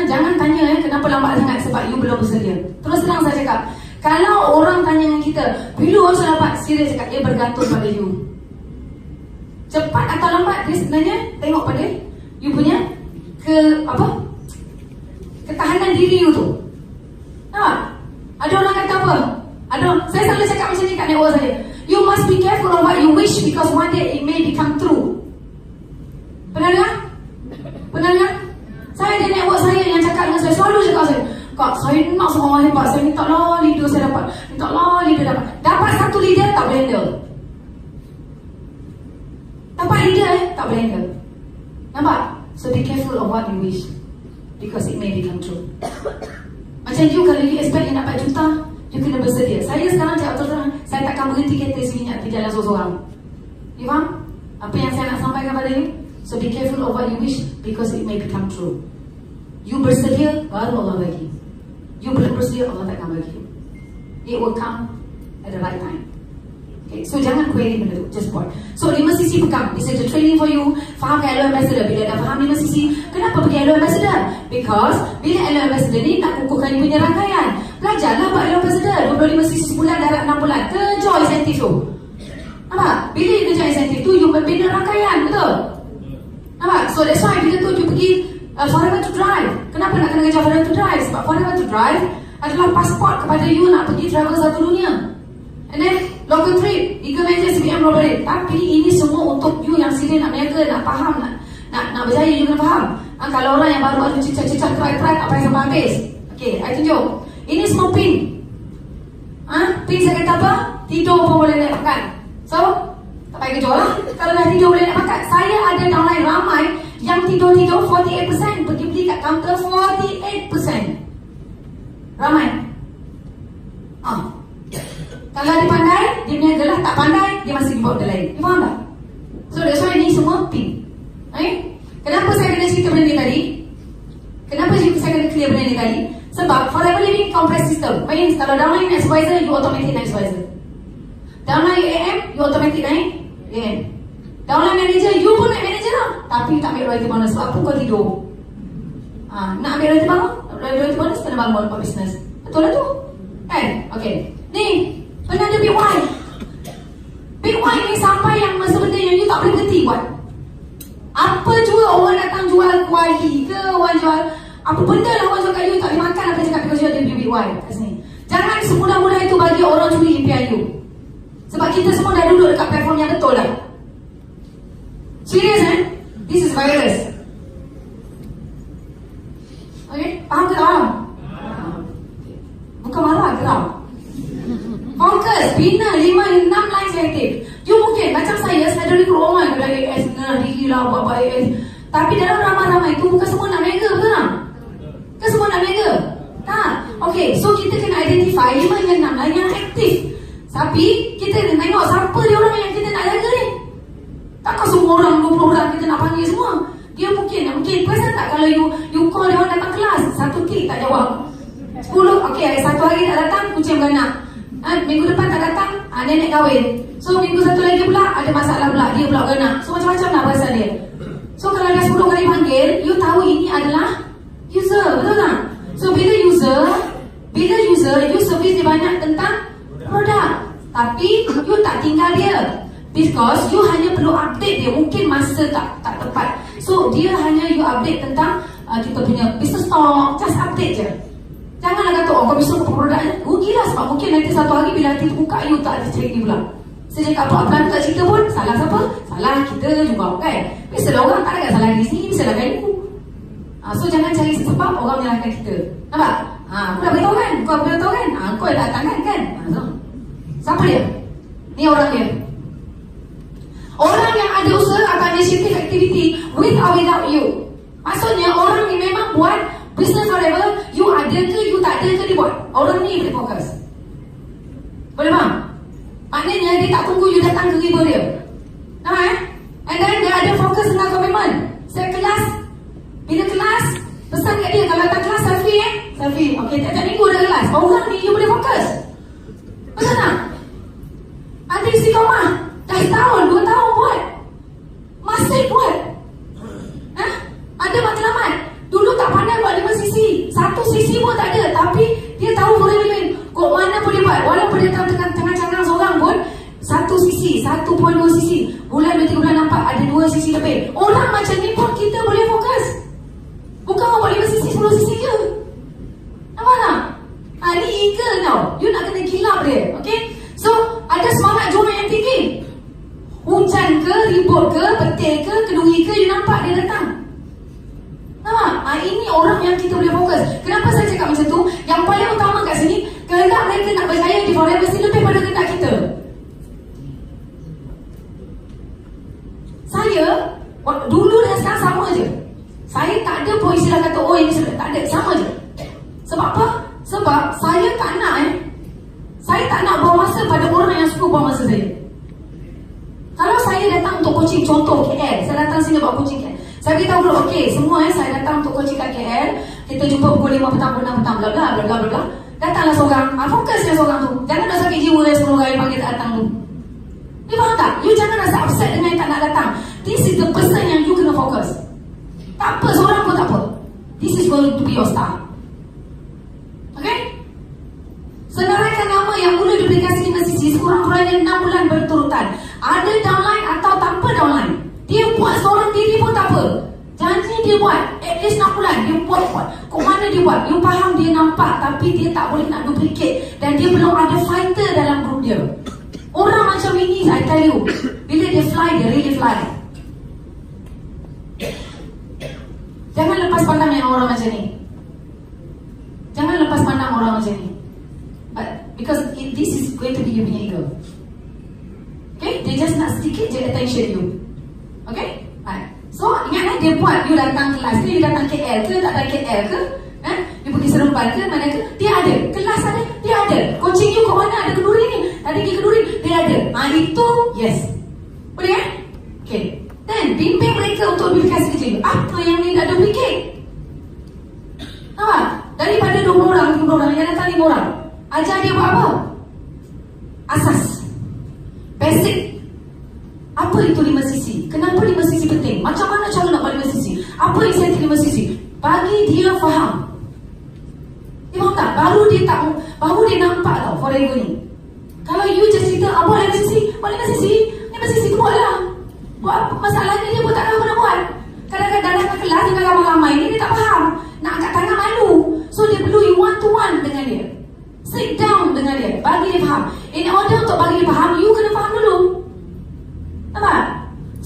Jangan tanya kenapa lambat sangat, sebab you belum bersedia. Terus terang saya cakap, Kalau orang tanya dengan kita, bila orang dapat, serius cakap, dia bergantung pada you. Cepat atau lambat, dia sebenarnya tengok pada you punya ketahanan diri you tu. Ada orang kata apa? Saya selalu cakap macam ni kat network saya. You must be careful of what you wish because one day it may become true. Pernah dengar? Saya ada network saya yang cakap dengan saya, selalu cakap saya, Kak, saya nak seorang orang hebat, saya minta lah leader saya dapat, minta lah leader dapat satu leader tak boleh handle. Dapat leader tak boleh handle. Nampak? So be careful of what you wish because it may become true. Macam you, kalau you expect you dapat juta, you kena bersedia. Saya sekarang cakap terus, saya takkan berhenti kereta seminyak di jalan seorang-seorang. You faham? Apa yang saya nak sampaikan pada you? So be careful of what you wish because it may become true. You bersedia, baru Allah bagi. You belum bersedia, Allah takkan bagi. It will come at the right time. Okay, so jangan query benda tu, just buat. So 5 sisi pegang. This is the training for you. Faham Hello Ambassador. Bila dah faham 5 sisi, kenapa pergi Hello Ambassador? Because bila Hello Ambassador ni nak kukuhkan you punya rangkaian. Belajarlah buat Hello Ambassador 25 sisi sebulan darat 6 bulan. Kerja insentif tu. Nampak? Bila you kerja insentif tu, you membina rangkaian, betul? Nampak? So that's why bila tu you pergi Forever to Drive. Kenapa nak kena kerja Forever to Drive? Sebab Forever to Drive adalah pasport kepada you nak pergi travel satu dunia. And then local trip, Eagle Major, CBM Robbery. Tapi ini semua untuk you yang serius nak berniaga, nak faham, nak berjaya, you kena faham. Kalau orang yang baru-baru cicak-cicak try apa yang sampai habis. Okay, I tunjuk. Ini semua pin. Pin saya kata apa? Tidur pun boleh naik pakat. So, tak payah kerja lah. Kalau dah tidur boleh naik pakat. Saya ada downline ramai yang tidur-tidur 48%. Pergi beli kat counter 48%. Ramai. Kalau dia pandai, dia berniaga lah. Tak pandai, dia masih di bawah lain. You faham tak? So that's why ni semua pin. Kenapa saya kena cerita benda ni tadi? Kenapa saya kena clear benda ni tadi? Sebab Forever Living compressed system. Means kalau downline advisor, you automatic naik advisor. Downline AM, you automatic naik AM. Downline manager, you pun naik manager lah. Tapi tak ambil royalty bonus. Sebab apa kau tidur? Nak ambil royalty bonus, kena bangun buat business. Betul lah tu? Kan? Okay. Ni, pernah ada Big Y. Big Y ni sampai yang masa benda yang you tak boleh berhenti buat. Apa juga orang datang jual kuali ke, orang jual apa benda lah orang jual kat you, tak boleh makan apa cakap because you ada Big Y kat sini. Jangan semudah-mudah itu bagi orang curi impian you. Sebab kita semua dah duduk dekat platform yang betul lah. Serius This is virus. Okay, faham ke tak? Bukan marah, geram. Fokus, bina 5-6 line selektif. You mungkin macam saya ada recruit orang yang AS, kenal diri lah, buat AS. Tapi dalam ramai-ramai itu bukan semua nak mega, betul tak? Bukan semua nak mega. Tak? Okay, so kita kena identify 5-6 line yang aktif. Tapi kita kena tengok siapa dia orang yang kita nak jaga ni. Takkan semua orang, 20 orang kita nak panggil semua. Dia mungkin perasan tak kalau you call dia orang datang kelas, satu klik tak jawab. 10, okay, satu hari tak datang, kucing beranak. Minggu depan tak datang, nenek kahwin. So minggu satu lagi pula ada masalah pula, dia pula beranak. So macam-macam lah perasaan dia. So kalau dah 10 kali panggil, you tahu ini adalah user, betul tak? So bila user, you service dia banyak tentang produk. Tapi you tak tinggal dia, because you hanya perlu update dia. Mungkin masa tak tepat. So dia hanya you update tentang kita punya business talk, just update je. Janganlah kata, kau bisa buka produk ni. Rugilah sebab mungkin nanti satu hari bila nanti buka, you tak ada cerita ni pula. Saya cakap apa-apa tak cerita pun, salah siapa? Salah kita juga, kan? Biasalah orang tak ada salah di sini, bisa salahkan you. So jangan cari sebab orang menyalahkan kita. Nampak? Aku dah beritahu kan? Kau beritahu kan? Kau dah datang kan? So, siapa dia? Ni orang dia. Orang yang ada usaha atau initiative activity with or without you. Maksudnya orang ni memang buat business forever, you ada ke, you tak ada ke, dia buat. Orang ni boleh fokus. Boleh faham? Maknanya dia tak tunggu you datang ke riba dia. Nampak And then dia ada fokus dengan komitmen. Saya kelas, bila kelas, pesan kat dia, kalau datang kelas selfie selfie. Okay, tiap-tiap minggu ada kelas. Orang ni you boleh fokus. Betul tak? Nanti istiqamah, dah setahun, 2 tahun buat. Masih buat. Ada matlamat. Dulu tak pandai buat 5 sisi. 1 sisi pun tak ada. Tapi dia tahu boleh living. Kok mana boleh nampak ada 2 sisi lebih. Orang macam ni pun kita boleh fokus. Bukan awak 5 sisi, 10 sisi je. Nampak tak? Ni eagle tau. You nak kena kilap dia. Okay? So, ada semangat juang yang tinggi. Hujan ke, ribut ke, petir ke, keduri ke, you nampak dia datang. Nampak? Ini orang yang kita boleh fokus. Kenapa saya cakap macam tu? Yang paling utama kat sini, kehendak mereka nak berjaya di forever mesti lebih pada kehendak kita. Saya dulu dan sekarang sama je. Saya tak ada pun istilah kata oh ini sudah, tak ada, sama je. Sebab apa? Sebab saya tak nak saya tak nak buang masa pada orang yang suka buang masa saya. Kalau saya datang untuk coaching, contoh KL, saya datang sini buat coaching KL, saya beritahu dulu, okey, semua saya datang untuk coaching kat KL, kita jumpa pukul 5 petang, pukul 6 petang, bla bla bla bla bla. Datanglah seorang, fokus dia seorang tu. Jangan nak sakit jiwa dia 10 orang yang panggil tak datang tu. You faham tak? You jangan rasa upset dengan yang tak nak datang. This is the person yang you kena fokus. Tak apa, seorang pun tak apa. This is going to be your star. Okay? Senaraikan nama yang mula duplikasi di Mesisi sekurang-kurangnya 6 bulan berturutan. Ada downline atau tanpa downline. Dia buat seorang diri pun tak apa. Janji dia buat at least 6 bulan. Dia buat. Kok mana dia buat? You faham dia nampak tapi dia tak boleh nak duplicate. Dan dia belum ada fighter dalam group dia. Orang macam ini, I tell you, bila dia fly, dia really fly. Jangan lepas pandang yang orang macam ni. Jangan lepas pandang orang macam ni. But because this is going to be your ego. Okay? Dia just nak sedikit je attention you. Okay? So, ingat dia buat, you datang kelas ke, you datang KL ke, tak datang KL ke, you pergi Seremban ke, mana ke, dia ada. Kelas ada, dia ada. Coaching you kat mana, ada kenduri ni, ada pergi kenduri, dia ada. Itu, yes. Boleh kan? Okay. Then, bimbing mereka untuk duplikasi kecil. Apa yang ni nak duplicate? Nampak? Daripada 20 orang, 30 orang, yang datang 5 orang. Ajar dia buat apa? Asas. Basic. Apa itu 5 sisi? Kenapa 5 sisi penting? Macam mana cara nak buat 5 sisi? Apa insentif 5 sisi? Bagi dia faham. Dia faham tak? Baru dia nampak tau forever ni. Kalau you just cerita, apa 5 sisi? Buat 5 sisi? 5 sisi tu buat lah. Buat apa? Masalahnya dia pun tak tahu apa nak buat. Kadang-kadang datang kelas dengan ramai-ramai ni, dia tak faham. Nak angkat tangan malu. So dia perlu you one to one dengan dia. Sit down dengan dia. Bagi dia faham. In order untuk bagi dia faham, you kena faham dulu. Nampak?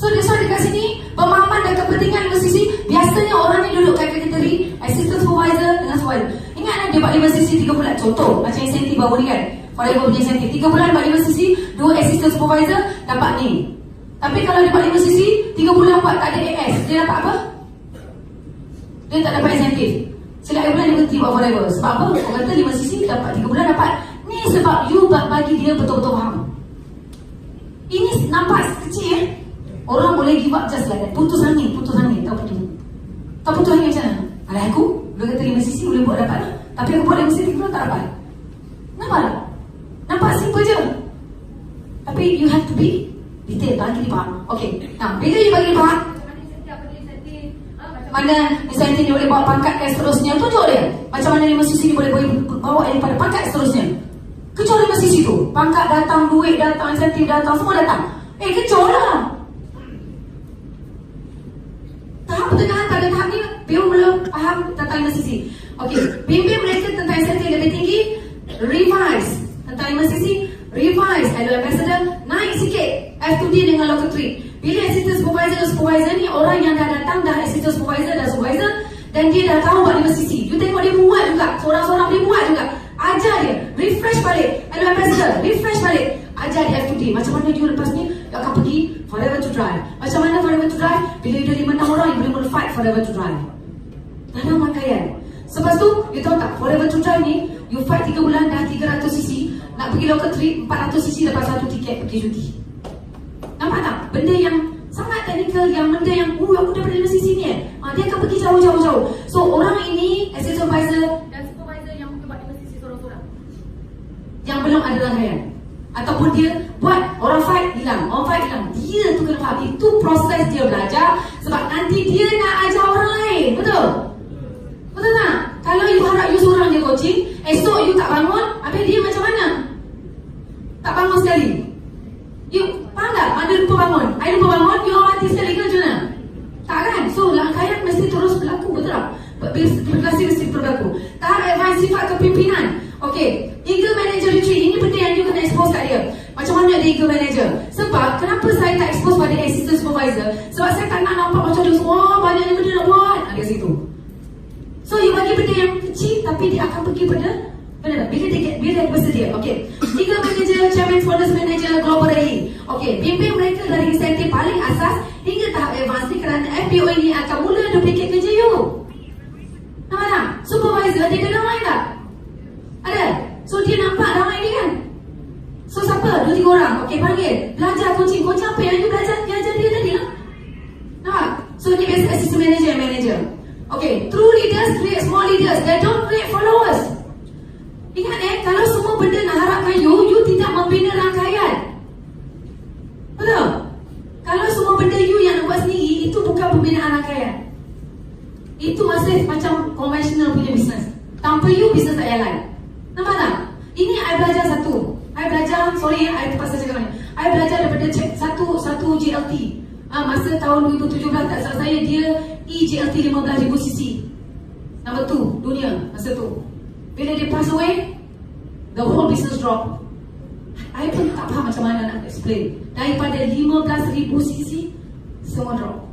So that's why dekat sini pemahaman dan kepentingan 5 sisi. Biasanya orang ni duduk kat kategori assistant supervisor dengan supervisor. Ingat kan dia buat 5 sisi 3 bulan. Contoh macam insentif baru ni kan, forever punya insentif 3 bulan buat 5 sisi, 2 assistant supervisor dapat ni. Tapi kalau dia buat 5 sisi 3 bulan buat tak ada AS, dia dapat apa? Dia tak dapat insentif. Setiap bulan dia berhenti buat forever. Sebab apa? Orang kata 5 sisi dapat 3 bulan dapat. Ni sebab you bagi dia betul-betul faham. Ini nampak kecil orang boleh give up just like that. Putus angin. Tak putus angin macam mana? Alah aku, dia kata 5 sisi boleh buat dapat. Tapi aku buat 5 sisi pun tak dapat. Nampak tak? Nampak simple je. Tapi you have to be detail, bagi dia faham. Okay, nah, bila you bagi dia faham, mana insentif dia boleh bawa pangkat dan seterusnya, tunjuk dia. Macam mana 5 sisi dia boleh bawa daripada pangkat seterusnya. Kecuali 5 sisi tu, pangkat datang, duit datang, insentif datang, semua datang. Kecoh lah. Tahap pertengahan pada tahap ni, belum faham tentang 5 sisi. Okey, bimbing mereka tentang insentif lebih tinggi, revise tentang 5 sisi, revise Hello Ambassador, naik sikit F2D dengan local trip. Bila assistant supervisor ni orang yang dah datang, dah assistant supervisor, dan dia dah tahu buat 5 sisi. You tengok dia buat juga, seorang-seorang dia buat juga. Ajar dia, refresh balik Hello Ambassador, refresh balik. Ajar dia F2D. Macam mana dia lepas ni dia akan pergi Forever to Drive. Macam mana Forever to Drive? Bila dia 5-6 orang, dia boleh fight Forever to Drive. Tanam pakaian. Lepas tu, you tahu tak, Forever to Drive ni, you fight 3 bulan dah 300 cc. Nak pergi local trip, 400 cc dapat 1 tiket pergi cuti. Nampak tak? Benda yang sangat teknikal, yang benda yang aku dapat 5 cc ni dia akan pergi jauh-jauh. So orang ini assistant supervisor dan supervisor yang buat 5 cc sorang-sorang, yang belum ada rangkaian, ataupun dia buat orang fight hilang, dia tu kena faham. Itu proses dia belajar. Sebab nanti dia nak ajar orang lain. Betul tak? Kalau you harap you seorang je coaching, esok you tak bangun, habis dia macam mana? Tak bangun sekali. You faham tak? Mana lupa bangun? I lupa bangun, you orang mati Sebab saya tak nak nampak macam dia semua banyaknya benda nak buat. Ada situ. So you bagi benda yang kecil, tapi dia akan pergi pada bila dia bersedia. Okay. 3 manager, chairman, founders manager, global rally. Okay. Bimbing mereka dari insentif paling asas hingga tahap advance ni, kerana FPO ini akan mula duplicate kerja you. Nampak tak? Supervisor dia kena ramai tak? Ada? So dia nampak ramai ni kan? So siapa? 2-3 orang. Okay, panggil. Belajar coaching. Coaching apa yang you belajar? Dia ajar dia tadi lah. Nampak? So ni biasa assistant manager and manager. Okay, true leaders create small leaders. They don't create followers. Ingat kalau semua benda nak harapkan you tidak membina rangkaian. Betul? Kalau semua benda you yang nak buat sendiri, itu bukan pembinaan rangkaian. Itu masih macam konvensional punya bisnes. Tanpa you, bisnes tak jalan. Nampak tak? Ini I belajar satu. I belajar, sorry I terpaksa cakap ni. I belajar daripada satu GLT. Masa tahun 2017 tak salah saya, dia EGLT 15,000 cc. Number 2 dunia masa tu. Bila dia pass away, the whole business drop. I pun tak faham macam mana nak explain. Daripada 15,000 cc, semua drop.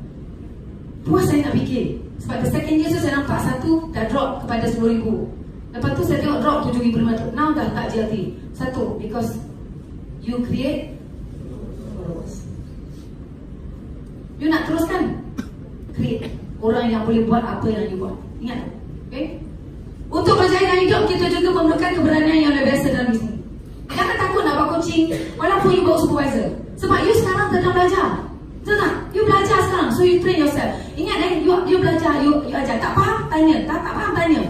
Puas saya nak fikir. Sebab the second year saya nampak satu dah drop kepada 10,000. Lepas tu saya tengok drop 7,500. Now dah tak GLT. Satu, because you create followers. You nak teruskan, create orang yang boleh buat apa yang you buat. Ingat, okay? Untuk berjaya dalam hidup, kita juga memerlukan keberanian yang lebih biasa dalam bisnes. Jangan takut nak buat coaching walaupun you bawa supervisor. Sebab you sekarang tengah belajar. Betul tak? You belajar sekarang, so you train yourself. Ingat you belajar, you ajar. Tak faham, tanya. Tak faham, tanya.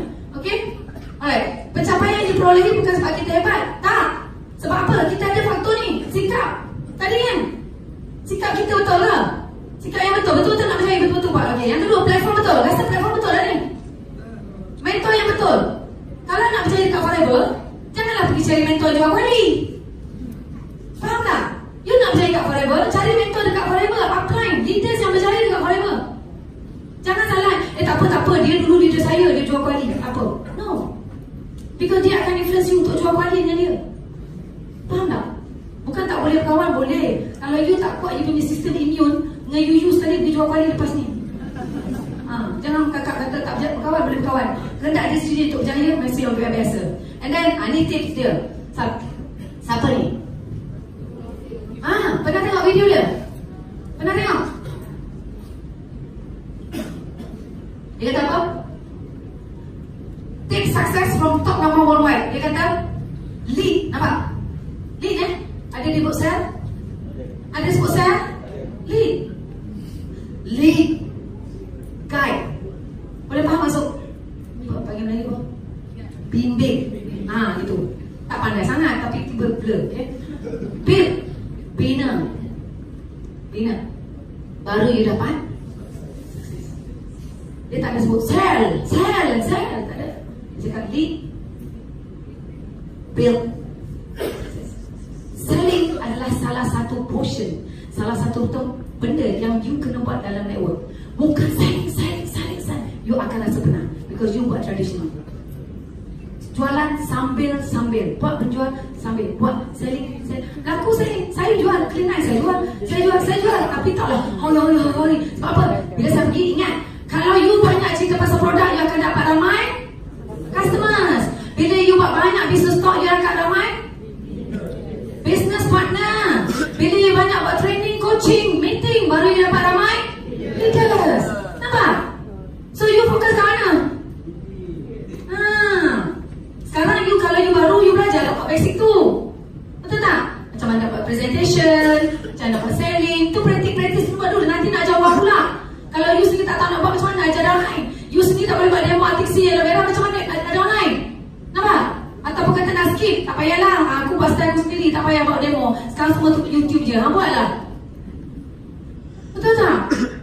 Okay? Alright. Pencapaian yang diperolehi bukan sebab kita hebat. Tak. Sebab apa? Kita ada faktor ni. Sikap. Tadi kan? Sikap kita betul lah. Sikap yang betul-betul nak percaya betul-betul buat. Okay. Yang kedua, platform betul. Rasa platform betul lah ni. Mentor yang betul. Kalau nak percaya dekat Forever, janganlah pergi cari mentor jual kuali. Faham tak? You nak percaya dekat Forever, cari mentor dekat Forever. Upline, leaders yang berjaya dekat Forever. Jangan salah. Tak apa. Dia dulu leader saya, dia jual kuali. Apa? No. Because dia akan influence you untuk jual kuali dengan dia. Faham tak? Bukan tak boleh berkawan, boleh. Kalau you tak kuat, you punya sistem immune, dengan you sekali pergi jual kuali lepas ni. Jangan kakak kata tak berkawan, boleh berkawan. Rendah dia sendiri untuk berjaya, mesti yang biasa. And then, ni tips dia. Siapa ni? Pernah tengok video dia? Pernah tengok? Dia kata apa? Take success from top number worldwide. Dia kata lead. Nampak? Lead ada di book sel? Ada sebut sel? Lead guide. Boleh faham maksud? Panggil Melayu apa? Bimbing. Itu. Tak pandai sangat tapi tiba blur. Okay? Build. Bina. Baru you dapat. Dia tak ada sebut sell. Tak ada. Dia cakap lead. Build. Selling adalah salah satu portion, salah satu benda yang you kena buat dalam network. Bukan selling. You akan rasa benar because you buat traditional. Jualan sambil buat penjual sambil buat selling. Laku selling. Saya jual clean night, saya jual tapi taklah hoi. Sebab apa? Bila saya pergi, ingat, kalau you banyak cerita pasal produk, you akan dapat ramai customers. Bila you buat banyak business talk, you akan ramai business partner. Bila you banyak buat training, coaching, meeting, baru you dapat ramai leaders. Nampak? So you fokus ke mana? Sekarang you, kalau you baru, you belajar dapat basic tu. Betul tak? Macam mana dapat presentation, macam mana dapat selling. Tu praktis buat dulu. Nanti nak jawab pula. Kalau you sendiri tak tahu nak buat macam mana, ajar orang lain. You sendiri tak boleh buat demo artiksi yang lebih macam mana ada orang lain. Nampak? Ataupun kata nak skip, tak payahlah. Aku buat style aku sendiri, tak payah buat demo. Sekarang semua tu YouTube je. Buatlah. Betul tak?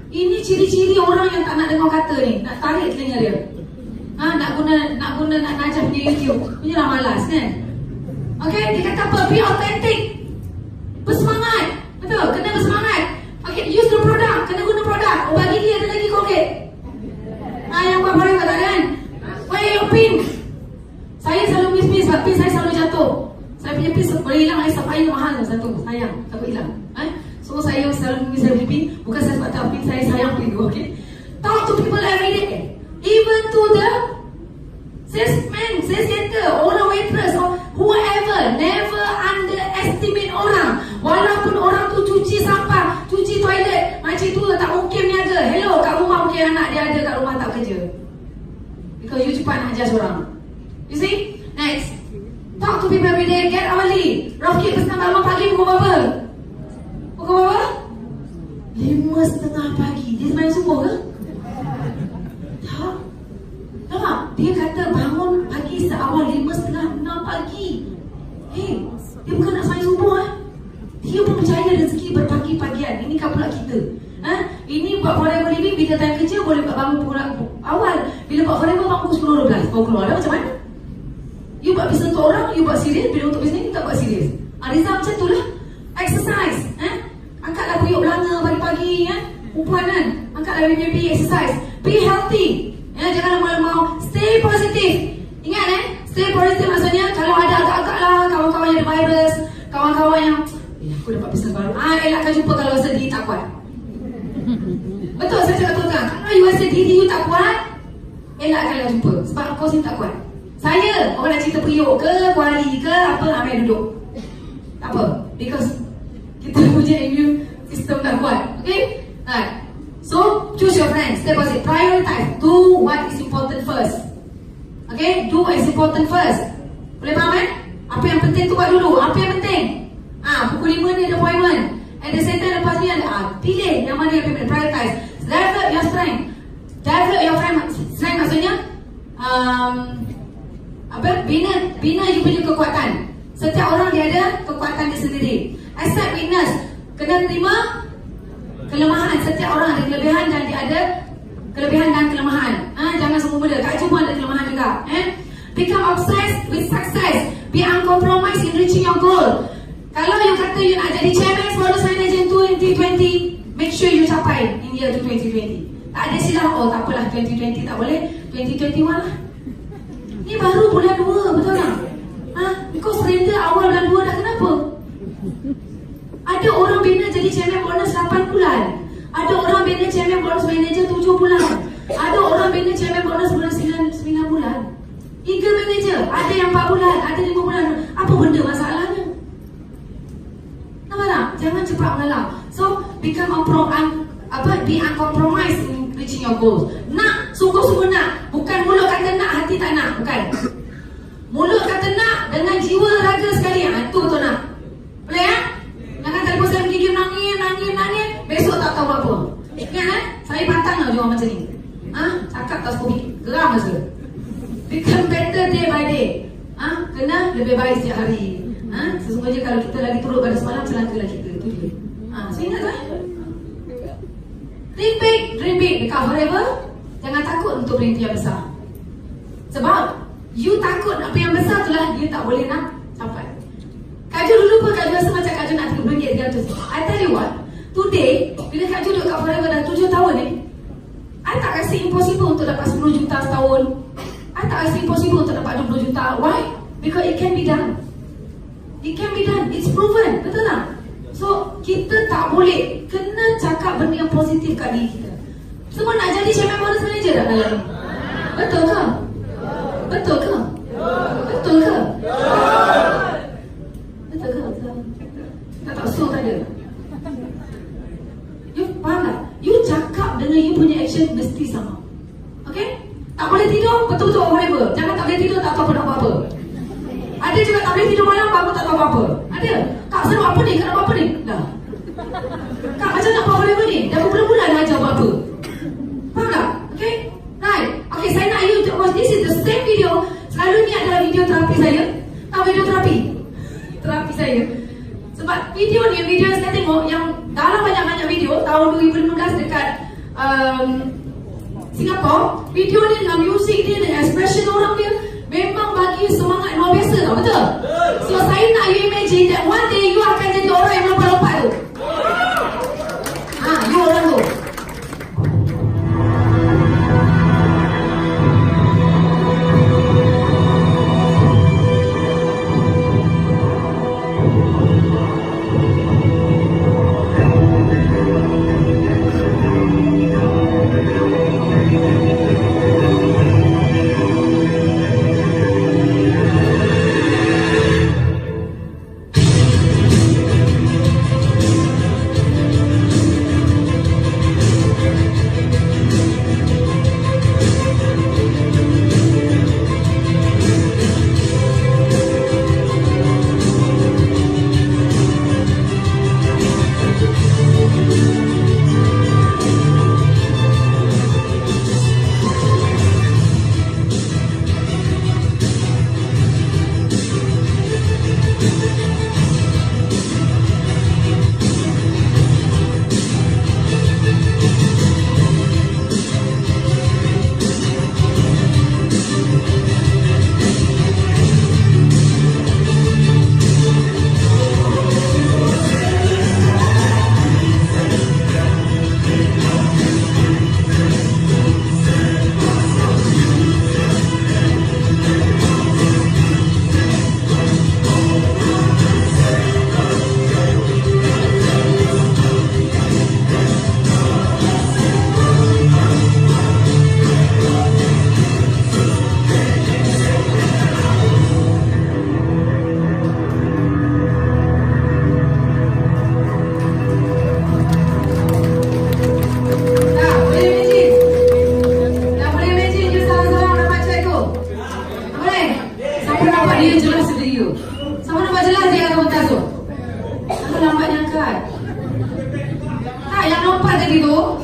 Ini ciri-ciri orang yang tak nak dengar kata ni. Nak tarik telinga dia. Nak guna nak najah punya YouTube. Punya lah malas kan? Okay, dia kata apa? Be authentic. Bersemangat. Betul? Kena bersemangat. Okay, use the product. Kena guna produk. Bagi dia ada lagi Colgate. Yang buat Forever tak kan? Wear your pin. Saya selalu miss sebab pin saya selalu jatuh. Saya punya pin boleh hilang. Saya sampai mahal satu. Sayang. Takut hilang. Semua saya selalu miss saya punya pin. Bukan saya sebab tak dia anak dia ada kat rumah tak kerja. Because you cepat nak ajar seorang. You see? Next. Talk to people every day. Get early. Rocky pesan bangun pagi pukul berapa? Pukul berapa? 5:30 pagi. Dia main subuh ke? Tak. Tak. Dia kata bangun pagi seawal 5:30 pagi. Hey, dia bukan nak main subuh Dia pun percaya rezeki berpagi-pagian. Ini kan pula kita. Ini buat forever living. Bila time kerja boleh buat bangun pukul awal. Bila buat forever bangun pukul 10-12. Baru keluar dah macam mana? You buat bisnes untuk orang, you buat serius. Bila untuk bisnes, you tak buat serius. Rizal macam tu lah. Exercise. Angkatlah periuk belanga pagi-pagi. Perempuan kan. Angkatlah baby exercise. Be healthy. Jangan lama-lama. Stay positive. Ingat stay positive maksudnya kalau ada agak-agak lah kawan-kawan yang ada virus, kawan-kawan yang aku dapat bisnes baru. Elakkan jumpa kalau rasa diri tak kuat. Betul saya cakap betul kan? Kalau you rasa diri you tak kuat, elakkanlah jumpa. Sebab kau sini tak kuat. Saya, orang nak cerita periuk ke, kuali ke, apa, ambil duduk. Tak apa. Because kita punya immune system tak kuat. Okay? Right. So, choose your friends. Step by step. Prioritize. Do what is important first. Okay? Do what is important first. Boleh faham Apa yang penting tu buat dulu. Apa yang penting? Pukul 5 ni ada appointment. At the same time, lepas ni ada pilih yang mana yang penting. Prioritize. Develop your strength. Develop your strength maksudnya Bina you punya kekuatan. Setiap orang dia ada kekuatan dia sendiri. Accept weakness. Kena terima kelemahan. Setiap orang ada kelebihan dan dia ada kelebihan dan kelemahan. Jangan semua benda. Kak Ju pun ada kelemahan juga. Become obsessed with success. Be uncompromised in reaching your goal. Kalau you kata you nak jadi chairman Bonus Manager 2020, make sure you capai in year 2020. Tak ada silang. Tak apalah 2020 tak boleh, 2021 lah. Ni baru bulan 2, betul tak? Kau surrender awal bulan 2 dah, kenapa? Ada orang bina jadi chairman bonus 8 bulan. Ada orang bina chairman bonus manager 7 bulan. Ada orang bina chairman bonus bulan 9 bulan. Eagle manager, ada yang 4 bulan, ada 5 bulan. Apa benda masalahnya? Nampak tak? Jangan cepat mengalah. So, be uncompromised in reaching your goals. Nak, sungguh-sungguh nak. Bukan mulut kata nak, hati tak nak. Bukan. Mulut kata nak dengan jiwa raga sekali. Itu betul nak. Boleh Jangan telefon saya pergi nangis. Besok tak tahu apa. Ingat saya pantang lah jual macam ni. Cakap tak suka geram masa. Become better day by day. Kena lebih baik setiap hari. Sesungguhnya kalau kita lagi turut pada semalam, celakalah kita. Itu dia. So ingat tak? Think big, dream big. Dekat forever, jangan takut untuk berhenti yang besar. Sebab you takut apa yang besar tu lah, you tak boleh nak capai. Kak Ju dulu pun Kak Ju rasa macam Kak Ju nak RM300. I tell you what, today, bila Kak Ju duduk kat forever dah 7 tahun ni, I tak rasa impossible untuk dapat 10 juta setahun. I tak rasa impossible untuk dapat 20 juta. Why? Because it can be done. It can be done. It's proven. Betul tak? So, kita tak boleh kena cakap benda yang positif kat diri kita. Semua nak jadi chairman bonus manager tak dalam ni? Betul ke? Betul ke? Betul ke? Betul ke? Tak tak so tak ada. You faham tak? You cakap dengan you punya action mesti sama. Okay? Tak boleh tidur, betul-betul forever. Jangan tak boleh tidur, tak tahu apa-apa. Ada juga tak boleh tidur malam, baru tak tahu apa-apa. Ada. Kak, saya buat apa ni? Kak, buat apa ni? Dah. Kak, macam nak buat forever ni? Dah berbulan-bulan dah ajar buat apa. Faham tak? Okay? Right. Okay, saya nak you to watch. This is the same video. Selalu ni adalah video terapi saya. Tahu video terapi? Terapi saya. Sebab video ni, video yang saya tengok, yang dalam banyak-banyak video, tahun 2015 dekat Singapore, video ni dengan music dia, dengan expression orang dia, memang bagi semangat luar biasa tau, betul? So saya nak you imagine that one day you akan jadi orang yang lompat-lompat tu. You orang tu.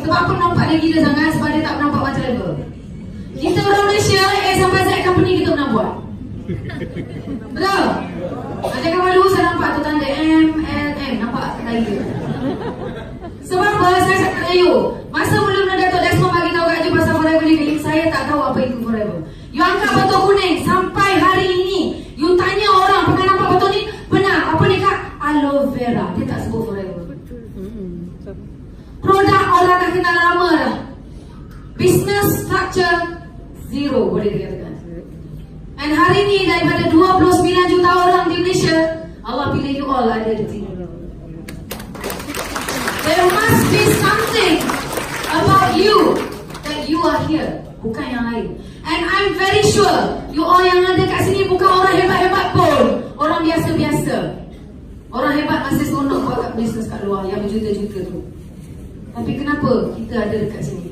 Sebab apa nampak dia gila sangat? Sebab dia tak nampak macam level. Kita orang Malaysia, sampai Z company kita pernah buat. Betul? Jangan malu, saya nampak tu tanda MLM. Nampak lagi dia. Sebab apa? Saya cakap dengan you, masa belum Dato' Desmond bagi tahu kat you pasal Forever Living, saya tak tahu apa itu Forever. You angkat botol kuning sampai hari ini. You tanya orang, pernah nampak botol ni? Pernah. Apa ni kak? Aloe vera. Dia tak sebut Forever. Produk orang tak kenal lama dah. Business structure zero boleh dikatakan. And hari ni daripada 29 juta orang di Malaysia, Allah pilih you all ada di sini. There must be something about you that you are here, bukan yang lain. And I'm very sure you all yang ada kat sini bukan orang hebat-hebat pun, orang biasa-biasa. Orang hebat masih seronok buat kat bisnes kat luar yang berjuta-juta tu. Tapi kenapa kita ada dekat sini?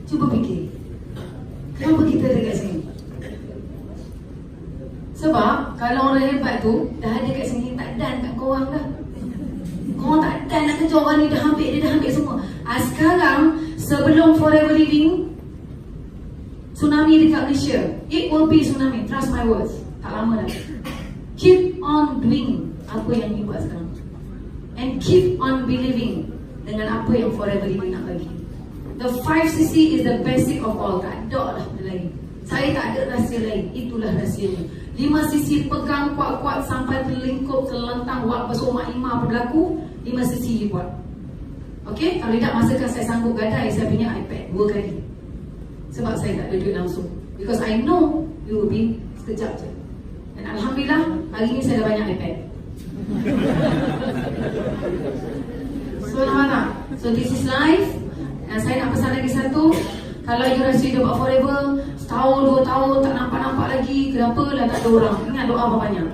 Cuba fikir. Kenapa kita ada dekat sini? Sebab kalau orang hebat tu dah ada kat sini, tak dan kat korang dah. Korang tak dan nak kerja orang ni, dia dah ambil semua. Sekarang sebelum Forever Living, tsunami dekat Malaysia, it will be tsunami, trust my words. Tak lama dah. Keep on doing apa yang you buat sekarang, and keep on believing dengan apa yang Forever Living nak bagi. The 5cc is the basic of all. Tak ada lah lain. Saya tak ada rahsia lain. Itulah rahsianya. 5cc pegang kuat-kuat sampai terlingkup, terlentang, buat besok mak imam berlaku. 5cc you buat. Okay? Kalau tidak, masa kan saya sanggup gadai saya punya iPad 2 kali. Sebab saya tak ada duit langsung. Because I know you will be sekejap je. Dan Alhamdulillah, hari ni saya dah banyak iPad. So, nampak? So, this is life. Dan saya nak pesan lagi satu. Kalau you rasa hidup buat forever, setahun, 2 tahun, tak nampak-nampak lagi, kenapa lah tak ada orang? Ingat doa apa banyak.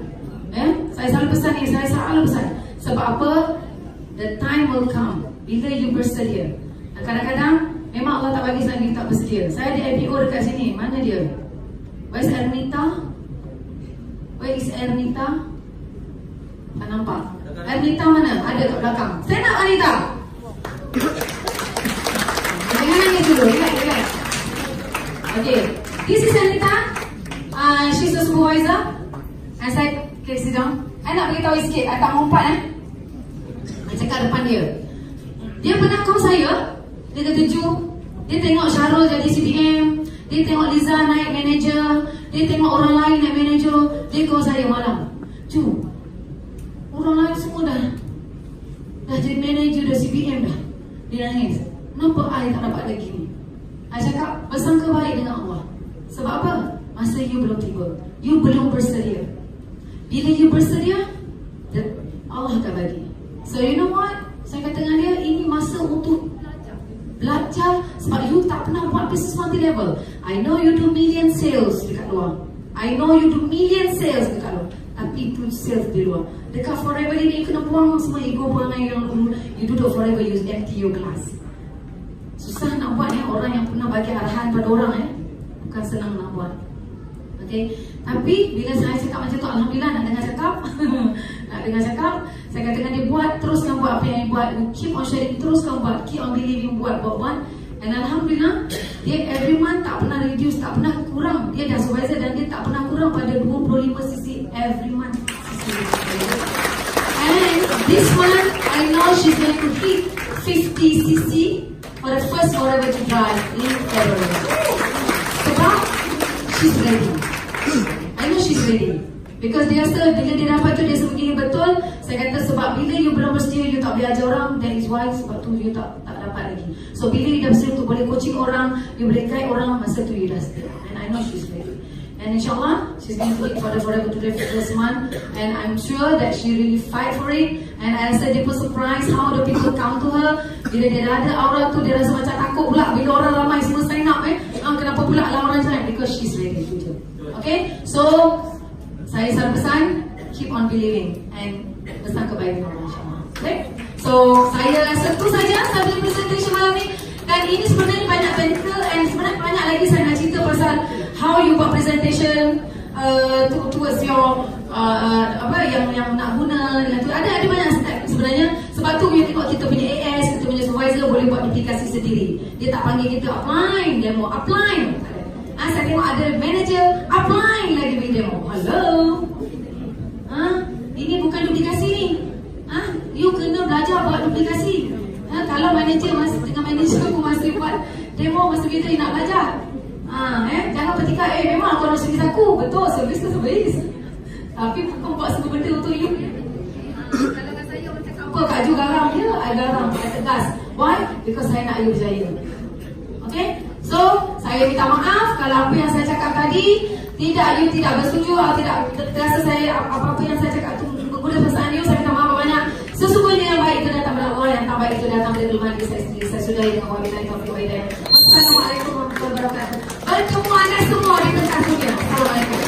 Saya selalu pesan ni, saya selalu pesan. Sebab apa? The time will come bila you bersedia. Dan kadang-kadang memang Allah tak bagi selagi you tak bersedia. Saya ada IPO dekat sini. Mana dia? Where is Ernita? Where is Ernita? Tak nampak. Ernita mana? Ada kat belakang. Stand up Ernita. Jangan nangis dulu. Relax. Okay. This is Ernita. She's a supervisor. And saya, okay, sit down. I nak beritahu sikit. I tak mengumpat saya cakap depan dia. Dia pernah call saya. Dia kata, Ju, dia tengok Syarul jadi CPM, dia tengok Liza naik manager, dia tengok orang lain naik manager. Dia call saya malam, Ju, orang lain semua dah jadi manager, dah CPM dah. Dia nangis, kenapa I tak dapat lagi ni? I cakap, bersangka baik dengan Allah. Sebab apa? Masa you belum tiba, you belum bersedia. Bila you bersedia, Allah akan bagi. So you know what? Saya kata dengan dia, ini masa untuk belajar. Sebab you tak pernah buat business multi level. I know you do million sales dekat luar. I know you do million sales dekat luar. Tapi itu sales di luar. Dekat Forever ini, you kena buang semua ego perangai yang dulu. You duduk Forever, you empty your glass. Susah nak buat orang yang pernah bagi arahan pada orang bukan senang nak buat. Okay. Tapi bila saya cakap macam tu, Alhamdulillah nak dengar cakap. Nak dengar cakap, saya kata dengan dia, buat, teruskan buat apa yang dia buat. Keep on sharing, teruskan buat. Keep on believing, buat. Dan Alhamdulillah, dia every month tak pernah reduce, tak pernah kurang. Dia dah supervisor dan dia tak pernah kurang pada 25cc every month. And this month, I know she's going to hit 50cc for the first Forever to drive in February. Sebab she's ready. I know she's ready. Because dia rasa bila dia dapat tu, dia rasa begini betul. Saya kata sebab bila you belum bersedia, you tak boleh ajar orang. That is why sebab tu you tak dapat lagi. So bila you dah bersedia tu boleh coaching orang, you boleh guide orang, masa tu you dah sedia. And I know she's ready. And insyaAllah, she's going to hit for the Forever to Live this month. And I'm sure that she really fight for it. And I said, dia pun surprise how the people come to her. Bila dia dah ada aura tu, dia rasa macam takut pula. Bila orang ramai semua sign up kenapa pula lah orang sign up? Because she's ready to do. Okay? So, saya selalu pesan, keep on believing. And pesan kebaikan Allah, insyaAllah. Okay? So, saya rasa itu saja sambil presentation malam ni. Dan ini sebenarnya banyak technical and sebenarnya banyak lagi saya nak cerita pasal how you buat presentation towards your apa yang nak guna dengan tu. Ada banyak step sebenarnya. Sebab tu bila tengok kita punya AS, kita punya supervisor boleh buat aplikasi sendiri. Dia tak panggil kita apply demo, apply. Saya tengok ada manager apply lagi bagi demo. Hello. Ini bukan duplikasi ni. You kena belajar buat duplikasi. Kalau manager masih dengan manager aku masih buat demo, masih kita nak belajar. Jangan petikan, memang aku nak servis aku. Betul, servis tu servis. Tapi bukan buat semua benda untuk you. Kalau kat saya orang cakap apa, Kak Ju garam dia, I garam, I tegas. Why? Because saya nak you berjaya. Okay? So, saya minta maaf kalau apa yang saya cakap tadi you tidak bersetuju atau tidak terasa saya apa-apa yang saya cakap tu berguna perasaan you. Saya minta maaf banyak. Sesungguhnya yang baik itu datang dari Allah, yang tak baik itu datang dari kelemahan diri saya sendiri. Saya sudahi dengan wabillahi taufiq wal hidayah. Wassalamualaikum warahmatullahi wabarakatuh. Bertemu anda semua di tengah dunia. Assalamualaikum.